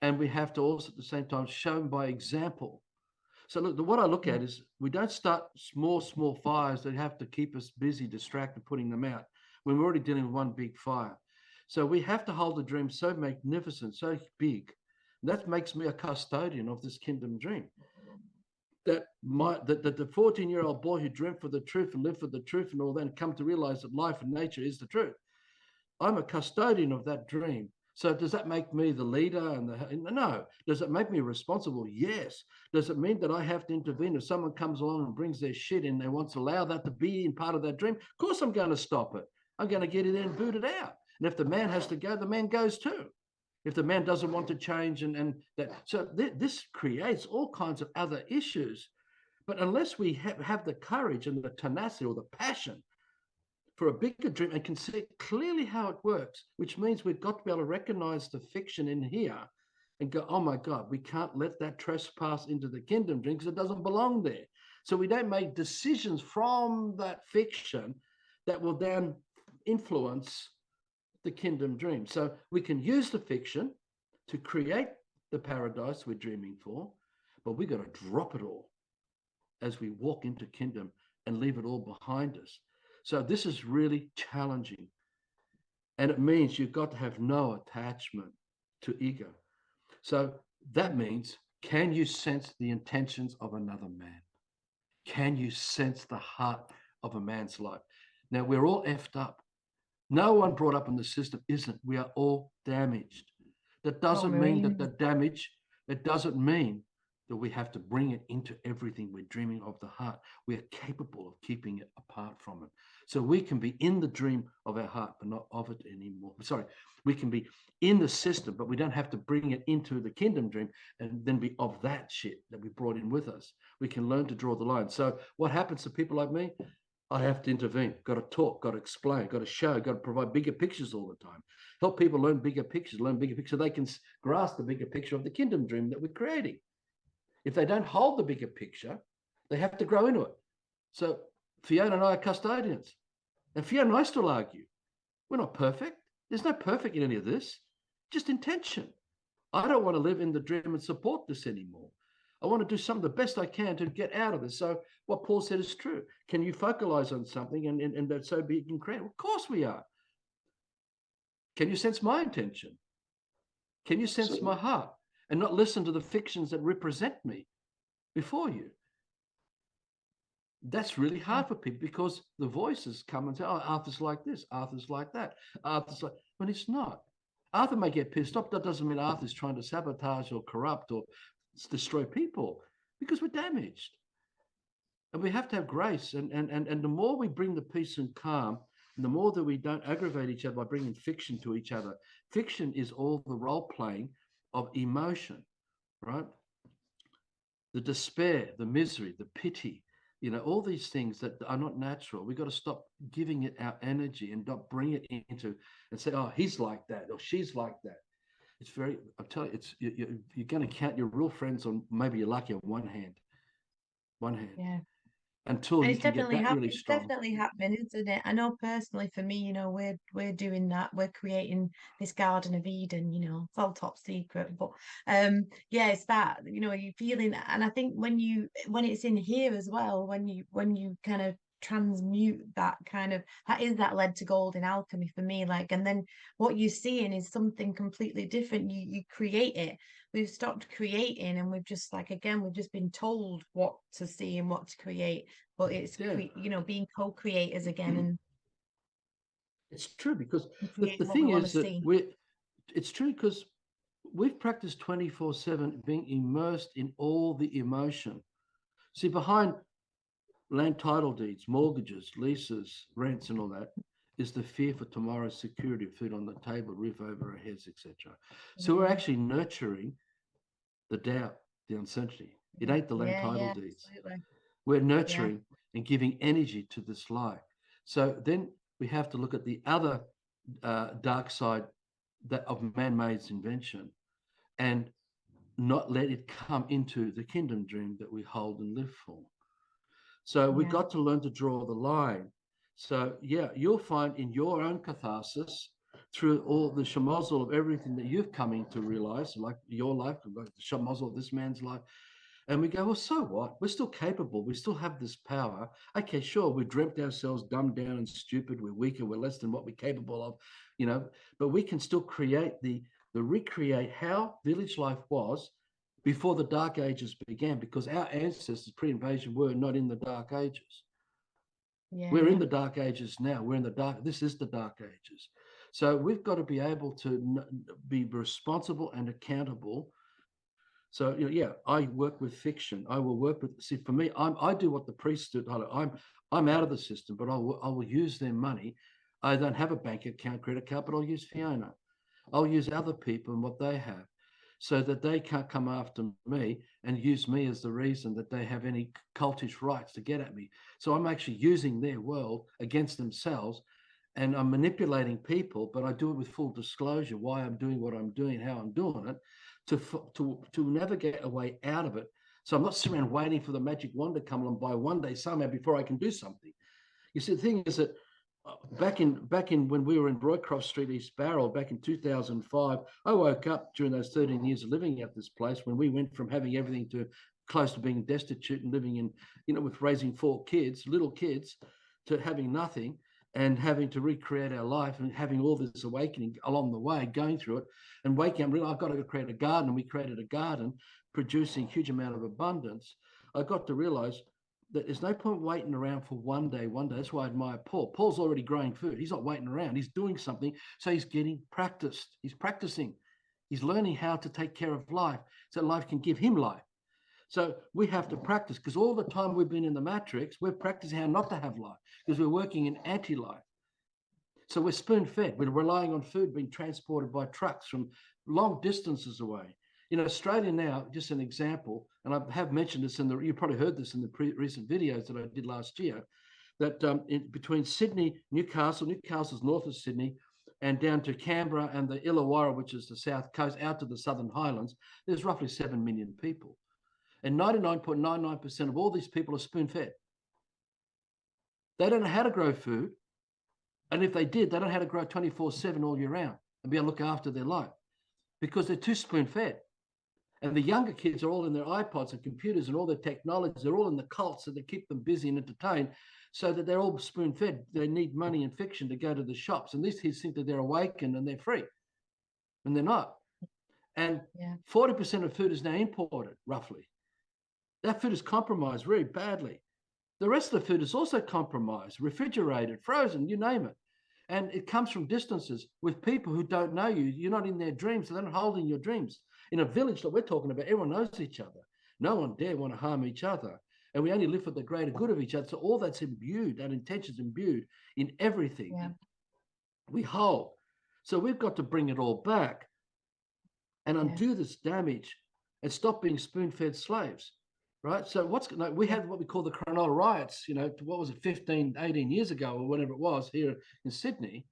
And we have to also at the same time show them by example. So look, what I look at is we don't start small fires that have to keep us busy, distracted, putting them out when we're already dealing with one big fire. So we have to hold the dream so magnificent, so big. That makes me a custodian of this kingdom dream. That the 14-year-old boy who dreamt for the truth and lived for the truth and all that, and come to realize that life and nature is the truth. I'm a custodian of that dream. So does that make me the leader? No. Does it make me responsible? Yes. Does it mean that I have to intervene if someone comes along and brings their shit in, they want to allow that to be in part of that dream? Of course I'm going to stop it. I'm going to get it in and boot it out. And if the man has to go, the man goes too. If the man doesn't want to change and that. So this creates all kinds of other issues. But unless we have the courage and the tenacity or the passion for a bigger dream and can see clearly how it works, which means we've got to be able to recognize the fiction in here and go, oh my God, we can't let that trespass into the kingdom dream because it doesn't belong there. So we don't make decisions from that fiction that will then influence the kingdom dream. So we can use the fiction to create the paradise we're dreaming for, but we got to drop it all as we walk into kingdom and leave it all behind us. So this is really challenging. And it means you've got to have no attachment to ego. So that means, can you sense the intentions of another man? Can you sense the heart of a man's life? Now, we're all effed up. No one brought up in the system isn't. We are all damaged. That doesn't mean that the damage, it doesn't mean that we have to bring it into everything we're dreaming of the heart. We are capable of keeping it apart from it. So we can be in the dream of our heart, but not of it anymore. Sorry, we can be in the system, but we don't have to bring it into the kingdom dream and then be of that shit that we brought in with us. We can learn to draw the line. So what happens to people like me? I have to intervene, got to talk, got to explain, got to show, got to provide bigger pictures all the time. Help people learn bigger pictures so they can grasp the bigger picture of the kingdom dream that we're creating. If they don't hold the bigger picture, they have to grow into it. So Fiona and I are custodians. And Fiona and I still argue. We're not perfect. There's no perfect in any of this, just intention. I don't want to live in the dream and support this anymore. I want to do something the best I can to get out of this. So what Paul said is true. Can you focalize on something and that so be incredible? Of course we are. Can you sense my intention? Can you sense my heart? And not listen to the fictions that represent me before you. That's really hard for people because the voices come and say, oh, Arthur's like this, Arthur's like that, Arthur's like, when it's not. Arthur may get pissed off. That doesn't mean Arthur's trying to sabotage or corrupt or destroy people, because we're damaged. And we have to have grace. And the more we bring the peace and calm, and the more that we don't aggravate each other by bringing fiction to each other. Fiction is all the role playing of emotion, right? The despair, the misery, the pity, all these things that are not natural. We've got to stop giving it our energy and not bring it into and say, oh, he's like that or she's like that. It's very, I'm telling you, you're going to count your real friends on, maybe you're lucky, on one hand. Yeah. Until and you can get that really strong. It's definitely happening, isn't it? I know personally for me, we're doing that. We're creating this Garden of Eden, it's all top secret. But yeah, it's that, you're feeling, and I think when it's in here as well, when you kind of transmute that is that lead to gold in alchemy for me. And then what you're seeing is something completely different. You create it. We've stopped creating, and we've just we've just been told what to see and what to create, but it's being co-creators again. And it's true, because the thing is that it's true because we've practiced 24/7 being immersed in all the emotion. See, behind land title deeds, mortgages, leases, rents, and all that is the fear for tomorrow's security, food on the table, roof over our heads, etc. So we're actually nurturing the doubt, the uncertainty. It ain't the land title deeds. Absolutely. We're nurturing and giving energy to this lie. So then we have to look at the other dark side of man-made invention and not let it come into the kingdom dream that we hold and live for. So we've got to learn to draw the line. So you'll find in your own catharsis, through all the shamazel of everything that you've come in to realize, like your life, like the shamazel of this man's life. And we go, well, so what? We're still capable. We still have this power. Okay, sure, we dreamt ourselves dumbed down and stupid. We're weaker. We're less than what we're capable of, but we can still create recreate how village life was before the Dark Ages began, because our ancestors pre-invasion were not in the Dark Ages. We're in the Dark Ages now. This is the Dark Ages. So we've got to be able to be responsible and accountable. So, I work with fiction. I will work with, see, for me, I do what the priests do. I'm out of the system, but I will use their money. I don't have a bank account, credit card, but I'll use Fiona. I'll use other people and what they have, so that they can't come after me and use me as the reason that they have any cultish rights to get at me. So I'm actually using their world against themselves, and I'm manipulating people, but I do it with full disclosure, why I'm doing what I'm doing, how I'm doing it, to navigate a way out of it. So I'm not sitting around waiting for the magic wand to come along by one day somehow before I can do something. You see, the thing is that back in when we were in Roycroft Street, East Barrel, back in 2005, I woke up during those 13 years of living at this place when we went from having everything to close to being destitute and living in, with raising 4 kids, little kids, to having nothing and having to recreate our life and having all this awakening along the way, going through it and waking up, realizing I've got to create a garden. And we created a garden producing a huge amount of abundance. I got to realize that there's no point waiting around for one day. That's why I admire Paul. Paul's already growing food. He's not waiting around. He's doing something. So he's getting practiced. He's practicing. He's learning how to take care of life so life can give him life. So we have to practice, because all the time we've been in the matrix, we're practicing how not to have life, because we're working in anti-life. So we're spoon-fed. We're relying on food being transported by trucks from long distances away. In Australia now, just an example, and I have mentioned this you probably heard this in the recent videos that I did last year, that between Sydney, Newcastle's north of Sydney, and down to Canberra and the Illawarra, which is the south coast, out to the Southern Highlands, there's roughly 7 million people. And 99.99% of all these people are spoon-fed. They don't know how to grow food. And if they did, they don't know how to grow 24/7 all year round and be able to look after their life, because they're too spoon-fed. And the younger kids are all in their iPods and computers and all their technology. They're all in the cults that keep them busy and entertained, so that they're all spoon-fed. They need money and fiction to go to the shops. And these kids think that they're awakened and they're free. And they're not. And 40% of food is now imported, roughly. That food is compromised very badly. The rest of the food is also compromised, refrigerated, frozen, you name it. And it comes from distances with people who don't know you. You're not in their dreams, so they're not holding your dreams. In a village that we're talking about, everyone knows each other. No one dare want to harm each other. And we only live for the greater good of each other. So all that's imbued, that intention's imbued in everything we hold. So we've got to bring it all back and undo this damage and stop being spoon-fed slaves. Right. So we had what we call the Cronulla riots, what was it, 15, 18 years ago or whatever it was here in Sydney,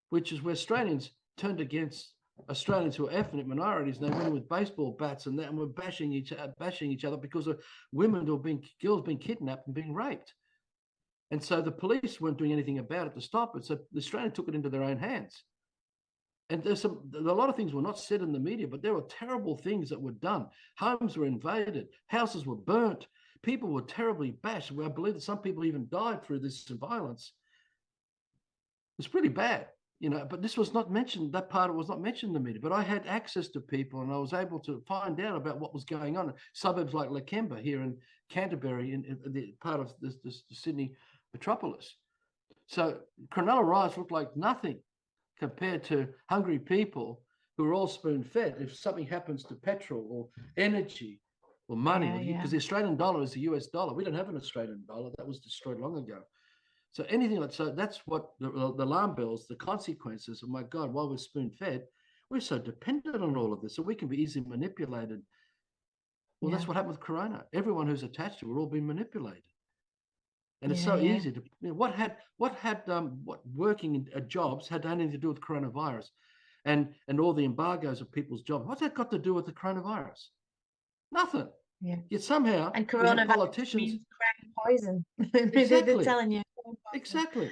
which is where Australians turned against Australians who are ethnic minorities. And they went in with baseball bats and were bashing each other because of girls being kidnapped and being raped. And so the police weren't doing anything about it to stop it. So the Australians took it into their own hands. And a lot of things were not said in the media, but there were terrible things that were done. Homes were invaded, houses were burnt, people were terribly bashed. I believe that some people even died through this violence. It's pretty bad, but this was not mentioned. That part was not mentioned in the media. But I had access to people, and I was able to find out about what was going on in suburbs like Lakemba here in Canterbury, in the part of the Sydney metropolis. So Cronulla riots looked like nothing compared to hungry people who are all spoon-fed. If something happens to petrol or energy or money, because the Australian dollar is the US dollar. We don't have an Australian dollar. That was destroyed long ago. So anything like so, that's what the alarm bells, the consequences of, my God, while we're spoon-fed, we're so dependent on all of this, so we can be easily manipulated. Well, that's what happened with Corona. Everyone who's attached to it, we're all being manipulated. And it's so easy to, what working in jobs had anything to do with coronavirus and all the embargoes of people's jobs? What's that got to do with the coronavirus? Nothing. Yeah. Yet somehow, and coronavirus politicians means poison. Exactly. They're telling you. Exactly.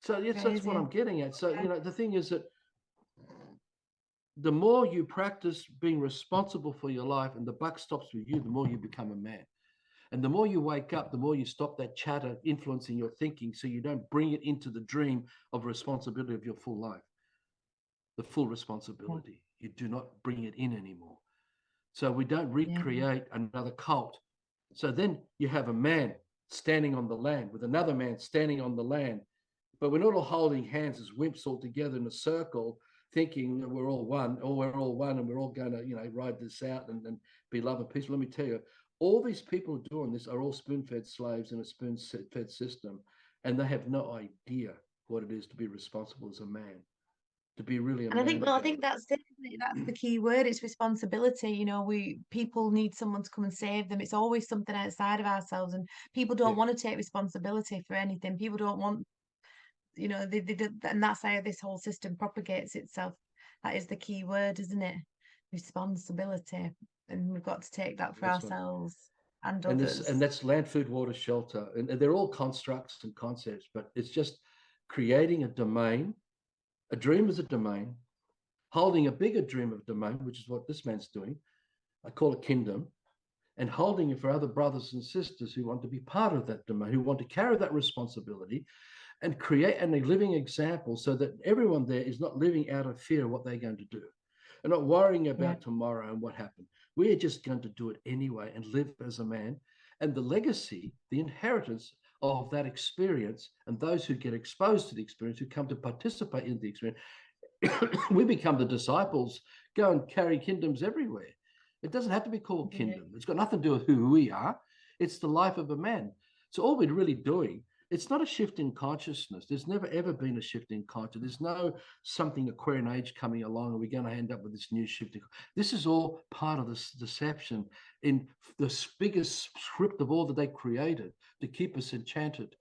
So yes, that's what I'm getting at. So the thing is that the more you practice being responsible for your life, and the buck stops with you, the more you become a man. And the more you wake up, the more you stop that chatter influencing your thinking, so you don't bring it into the dream of responsibility of your full life, the full responsibility. You do not bring it in anymore. So we don't recreate another cult. So then you have a man standing on the land with another man standing on the land, but we're not all holding hands as wimps all together in a circle, thinking that we're all one, and we're all going to, ride this out and be love and peace. Let me tell you, all these people doing this are all spoon-fed slaves in a spoon-fed system, and they have no idea what it is to be responsible as a man, to be really a man. I think that's it. That's the key word. It's responsibility. People need someone to come and save them. It's always something outside of ourselves, and people don't want to take responsibility for anything. People don't want, and that's how this whole system propagates itself. That is the key word, isn't it? Responsibility. And we've got to take that for ourselves and others. And that's land, food, water, shelter. And they're all constructs and concepts, but it's just creating a domain. A dream is a domain, holding a bigger dream of domain, which is what this man's doing. I call it kingdom. and holding it for other brothers and sisters who want to be part of that domain, who want to carry that responsibility and create a living example so that everyone there is not living out of fear of what they're going to do and not worrying about tomorrow and what happened. We are just going to do it anyway and live as a man. And the legacy, the inheritance of that experience, and those who get exposed to the experience, who come to participate in the experience, we become the disciples, go and carry kingdoms everywhere. It doesn't have to be called kingdom. It's got nothing to do with who we are. It's the life of a man. So all we're really doing, it's not a shift in consciousness. There's never, ever been a shift in consciousness. There's no something Aquarian age coming along and we're going to end up with this new shift. This is all part of this deception in the biggest script of all that they created to keep us enchanted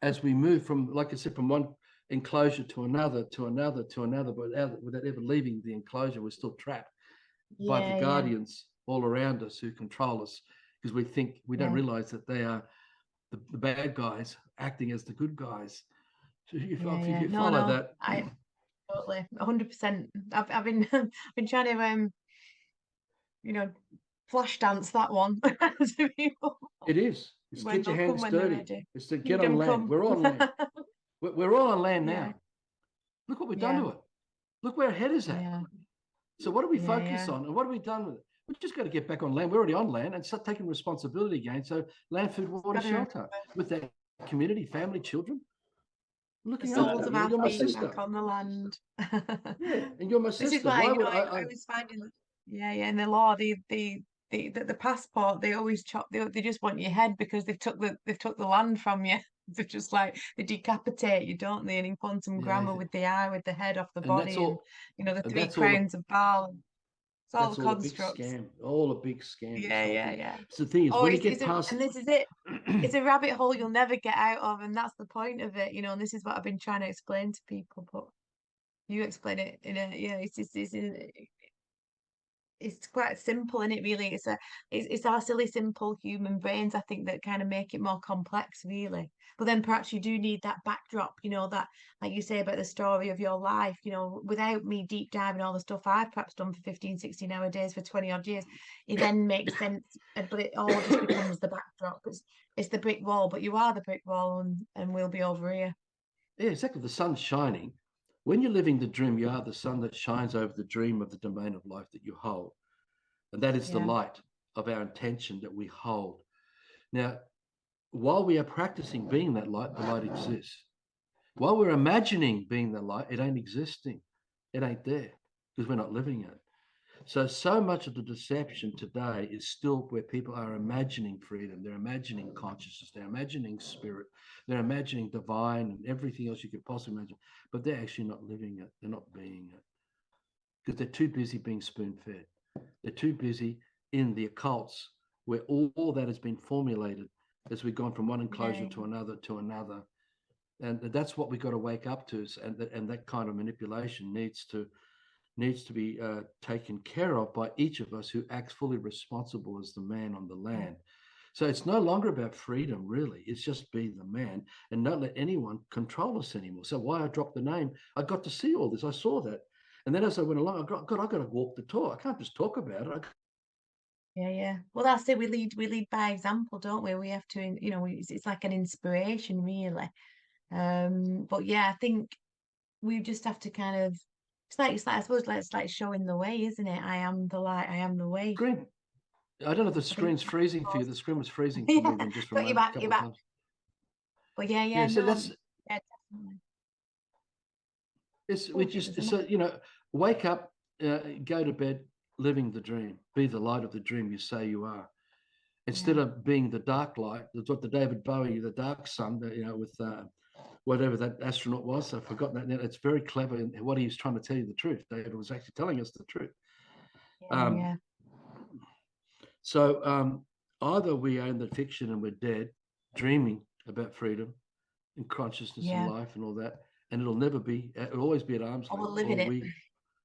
as we move from, like I said, from one enclosure to another, to another, to another, but without ever leaving the enclosure. We're still trapped by the guardians all around us who control us, because we think we don't realize that they are the bad guys acting as the good guys. So if you follow that, I totally 100%. I've been been trying to you know, flash dance that one to people. It is. It's When get your they'll come hands when they're dirty. ready. It's to get Kingdom on land. come. We're on land. We're all on land now. Yeah. Look what we've done to it. Look where our head is at. Yeah. So what do we focus on, and what have we done with it? We've just got to get back on land. We're already on land and start taking responsibility again. So land, food, water, shelter with that community, family, children. Looking The after soles of them. our You're my feet sister. back on the land. Yeah, and you're my This sister. is why, Why you would know, I was finding, in the law, the passport, they always chop, they just want your head because they've took the land from you. They're just like, they decapitate you, don't they? And in quantum grammar, with the eye, with the head off the and body, that's all, and the and three that's all crowns of Baal. It's all that's the all a big constructs. scam. All a big scam. Yeah. So the thing is, Oh, when you get past, and this is it. It's a rabbit hole you'll never get out of, and that's the point of it, you know. And this is what I've been trying to explain to people, but you explain it in a, it's quite simple, and it really it's our silly simple human brains, I think, that kind of make it more complex, really. But then perhaps you do need that backdrop, you know, that, like you say, about the story of your life, you know, without me deep diving all the stuff I've perhaps done for 15, 16 hour days for 20 odd years, it then makes sense. But it all just becomes the backdrop. It's the brick wall, but you are the brick wall, and we'll be over here. yeah, exactly. The sun's shining. When you're living the dream, you are the sun that shines over the dream of the domain of life that you hold. And that is the light of our intention that we hold. Now, while we are practicing being that light, the light exists. While we're imagining being the light, it ain't existing. It ain't there because we're not living it. So much of the deception today is still where people are imagining freedom. They're imagining consciousness. They're imagining spirit. They're imagining divine and everything else you could possibly imagine. But they're actually not living it. They're not being it because they're too busy being spoon-fed. They're too busy in the occults where all that has been formulated as we've gone from one enclosure to another. And that's what we've got to wake up to. And that kind of manipulation needs to be taken care of by each of us who acts fully responsible as the man on the land. So it's no longer about freedom, really. It's just be the man and not let anyone control us anymore. So why I dropped the name, I got to see all this. I saw that. And then as I went along, I got to walk the talk. I can't just talk about it. Yeah. Well, that's it. We lead by example, don't we? We have to, you know, it's like an inspiration, really. But yeah, I think we just have to kind of, it's like I suppose it's like showing the way, isn't it? I am the light, I am the way. Screen. I don't know if the screen's freezing for you. The screen was freezing for me then just for Got a you moment, back, couple of times. But yeah, So no, that's yeah, definitely. it's we just so wake up, go to bed, living the dream, be the light of the dream you say you are, instead of being the dark light. That's what the David Bowie, the dark sun, with whatever that astronaut was. I've forgotten that. It's very clever in what he was trying to tell you the truth. David was actually telling us the truth. So either we own the fiction and we're dead, dreaming about freedom and consciousness and life and all that, and it'll always be at arm's length. Or we'll live in it.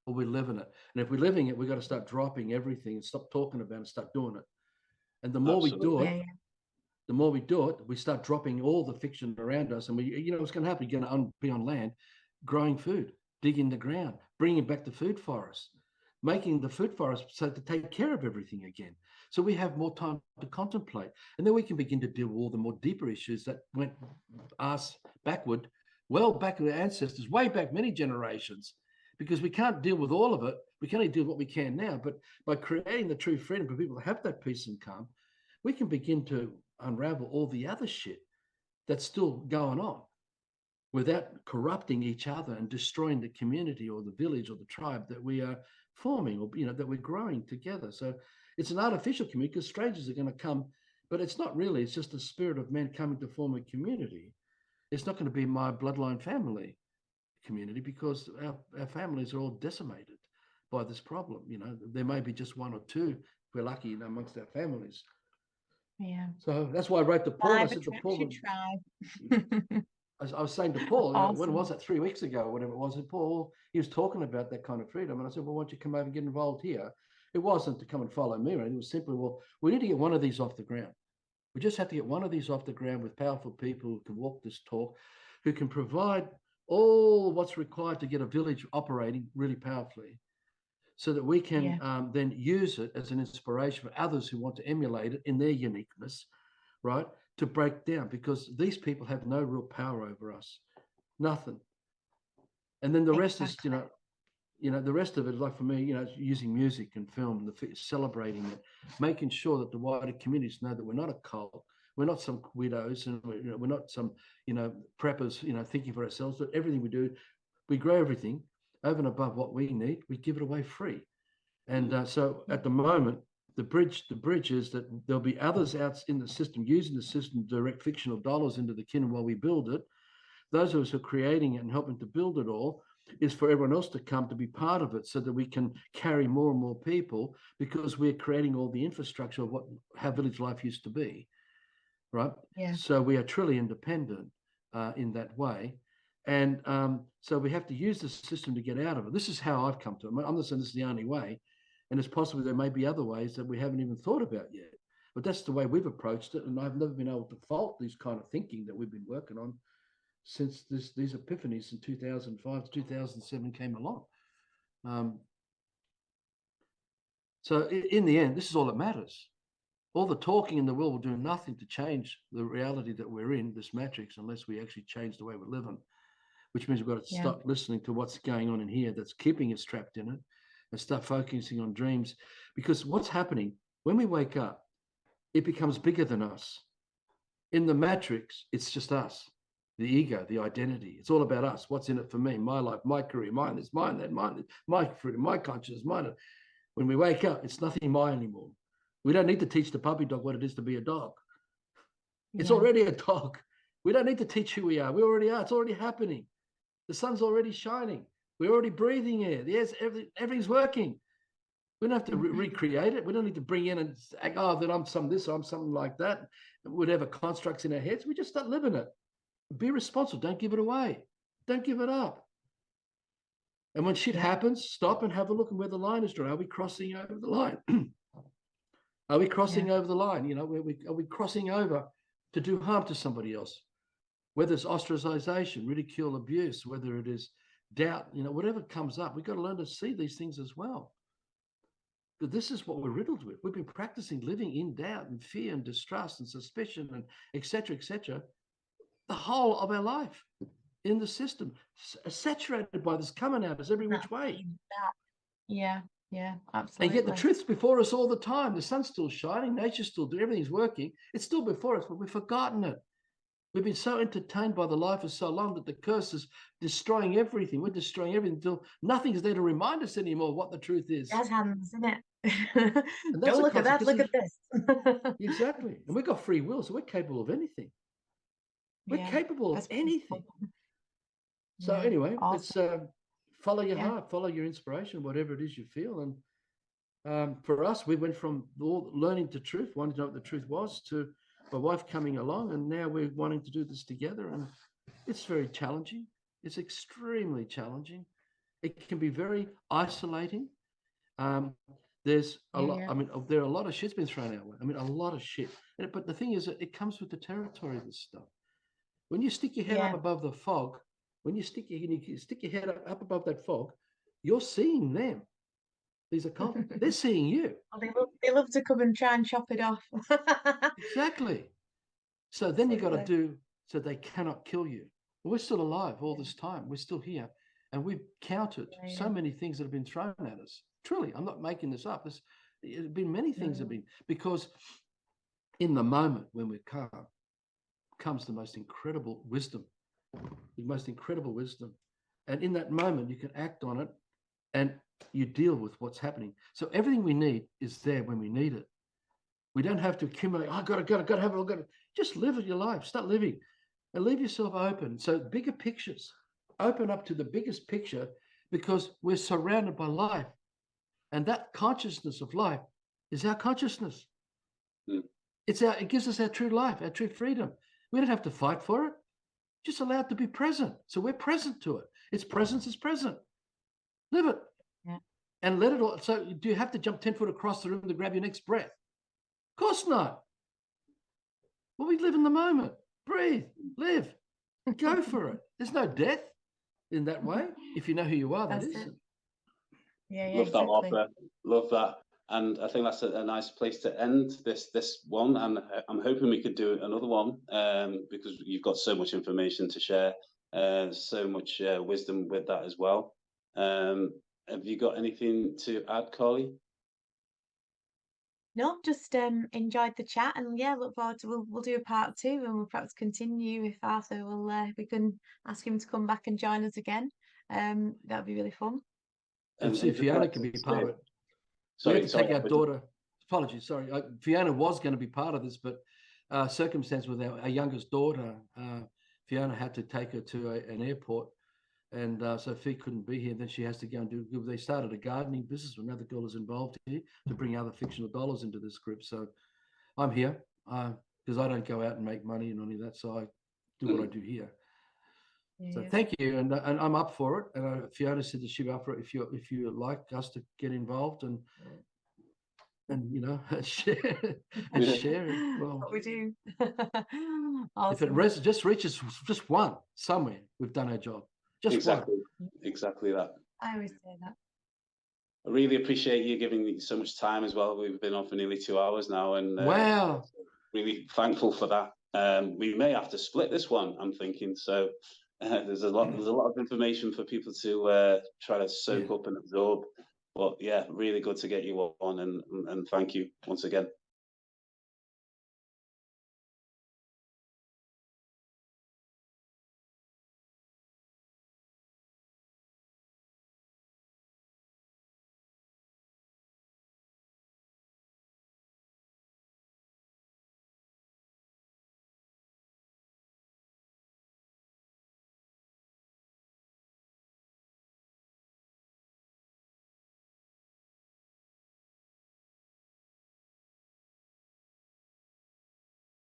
Or we live in it. And if we're living it, we've got to start dropping everything and stop talking about it and start doing it. And the more we do it, the more we do it, we start dropping all the fiction around us. And what's going to happen? You're going to be on land, growing food, digging the ground, bringing back the food for us. making the food for us so to take care of everything again. So we have more time to contemplate. And then we can begin to deal with all the more deeper issues that went us backward, well back to our ancestors, way back many generations, because we can't deal with all of it. We can only deal with what we can now. But by creating the true freedom for people to have that peace and calm, we can begin to unravel all the other shit that's still going on without corrupting each other and destroying the community or the village or the tribe that we are forming, or that we're growing together. So it's an artificial community because strangers are going to come, but it's not really. It's just the spirit of man coming to form a community. It's not going to be my bloodline family community because our families are all decimated by this problem. There may be just one or two, if we're lucky, amongst our families. Yeah. So that's why I wrote to Paul. I said to Paul, tribe. I was saying to Paul, Awesome. when was it, 3 weeks ago, or whatever it was, and Paul, he was talking about that kind of freedom. And I said, well, why don't you come over and get involved here? It wasn't to come and follow me, right? It was simply, well, we need to get one of these off the ground. We just have to get one of these off the ground with powerful people who can walk this talk, who can provide all what's required to get a village operating really powerfully, so that we can then use it as an inspiration for others who want to emulate it in their uniqueness, right? To break down, because these people have no real power over us, nothing. And then the rest is, the rest of it, like for me, using music and film, celebrating it, making sure that the wider communities know that we're not a cult, we're not some widows, and we're not some, preppers, thinking for ourselves. But everything we do, we grow everything over and above what we need. We give it away free. And so at the moment, the bridge is that there'll be others out in the system using the system to direct fictional dollars into the kingdom while we build it. Those of us who are creating it and helping to build it all is for everyone else to come to be part of it, so that we can carry more and more people, because we're creating all the infrastructure of how village life used to be, right? Yeah. So we are truly independent in that way. And so we have to use the system to get out of it. This is how I've come to it. I'm not saying this is the only way. And it's possible there may be other ways that we haven't even thought about yet. But that's the way we've approached it. And I've never been able to fault these kind of thinking that we've been working on since these epiphanies in 2005 to 2007 came along. So in the end, this is all that matters. All the talking in the world will do nothing to change the reality that we're in, this matrix, unless we actually change the way we're living, which means we've got to stop listening to what's going on in here that's keeping us trapped in it, and start focusing on dreams. Because what's happening when we wake up, it becomes bigger than us. In the matrix, it's just us, the ego, the identity. It's all about us. What's in it for me? My life, my career, mine, this, mine, that, mine, my freedom, my consciousness, mine. When we wake up, it's nothing mine anymore. We don't need to teach the puppy dog what it is to be a dog. It's already a dog. We don't need to teach who we are. We already are. It's already happening. The sun's already shining. We're already breathing air. Yes, everything's working. We don't have to recreate it. We don't need to bring in and say, oh, that I'm some this, or I'm something like that. Whatever constructs in our heads, we just start living it. Be responsible. Don't give it away. Don't give it up. And when shit happens, stop and have a look at where the line is drawn. Are we crossing over the line? Are we crossing over the line? Are we crossing over to do harm to somebody else? Whether it's ostracization, ridicule, abuse, whether it is doubt, whatever comes up, we've got to learn to see these things as well. But this is what we're riddled with. We've been practicing living in doubt and fear and distrust and suspicion and et cetera, the whole of our life in the system, saturated by this coming at us every which way. Yeah, absolutely. And yet the truth's before us all the time. The sun's still shining, nature's still doing, everything's working. It's still before us, but we've forgotten it. We've been so entertained by the life for so long that the curse is destroying everything. We're destroying everything until nothing's there to remind us anymore what the truth is. Jazz hands, isn't it? Don't look at that, look at this. Exactly. And we've got free will, so we're capable of anything. We're capable of anything. So anyway, awesome. It's follow your heart, follow your inspiration, whatever it is you feel. And for us, we went from learning the truth, wanting to know what the truth was, to my wife coming along, and now we're wanting to do this together. And it's very challenging. It's extremely challenging. It can be very isolating. There's a lot. I mean, there are a lot of shit's been thrown our way. I mean, a lot of shit. But the thing is, it comes with the territory of this stuff. When you stick your head up above the fog, when you stick your head up above that fog, you're seeing them. These are they're seeing you. Oh, they love to come and try and chop it off. Exactly. So then you got to Absolutely. do so they cannot kill you. We're still alive all this time. We're still here. And we've counted so many things that have been thrown at us. Truly, I'm not making this up. There's been many things have been, because in the moment when we're calm comes the most incredible wisdom, the most incredible wisdom. And in that moment, you can act on it and you deal with what's happening. So everything we need is there when we need it. We don't have to accumulate. Oh, got to have it. Got to just live your life. Start living, and leave yourself open. So bigger pictures, open up to the biggest picture, because we're surrounded by life, and that consciousness of life is our consciousness. It gives us our true life, our true freedom. We don't have to fight for it. Just allow it to be present. So we're present to it. Its presence is present. Live it. Yeah. And let it all. So do you have to jump 10 foot across the room to grab your next breath? Of course not. Well, we live in the moment. Breathe, live, go for it. There's no death in that way. If you know who you are, that is. Yeah, Love exactly. that, Arthur. Love that. And I think that's a nice place to end this one. And I'm hoping we could do another one, because you've got so much information to share, so much wisdom with that as well. Have you got anything to add, Carly? No, just enjoyed the chat, and yeah, look forward to we'll do a part 2, and we'll perhaps continue if Arthur will. We can ask him to come back and join us again. That'd be really fun. And see, Fiona can be part of it. We had to take our daughter. Apologies, sorry. Fiona was going to be part of this, but circumstance with our youngest daughter, Fiona had to take her to an airport, and so Fee couldn't be here. Then she has to go and do. They started a gardening business. Another girl is involved here to bring other fictional dollars into this group. So I'm here because I don't go out and make money and any of that. So I do what I do here. So thank you, and I'm up for it. And Fiona said that she'd be up for it if you like us to get involved and share it. Well, What we do. Awesome. If it just reaches just one somewhere, we've done our job. Just exactly that. I always say that. I really appreciate you giving me so much time as well. We've been on for nearly 2 hours now, and wow, really thankful for that. We may have to split this one, I'm thinking. So there's a lot of information for people to try to soak up and absorb. But yeah, really good to get you on, and thank you once again.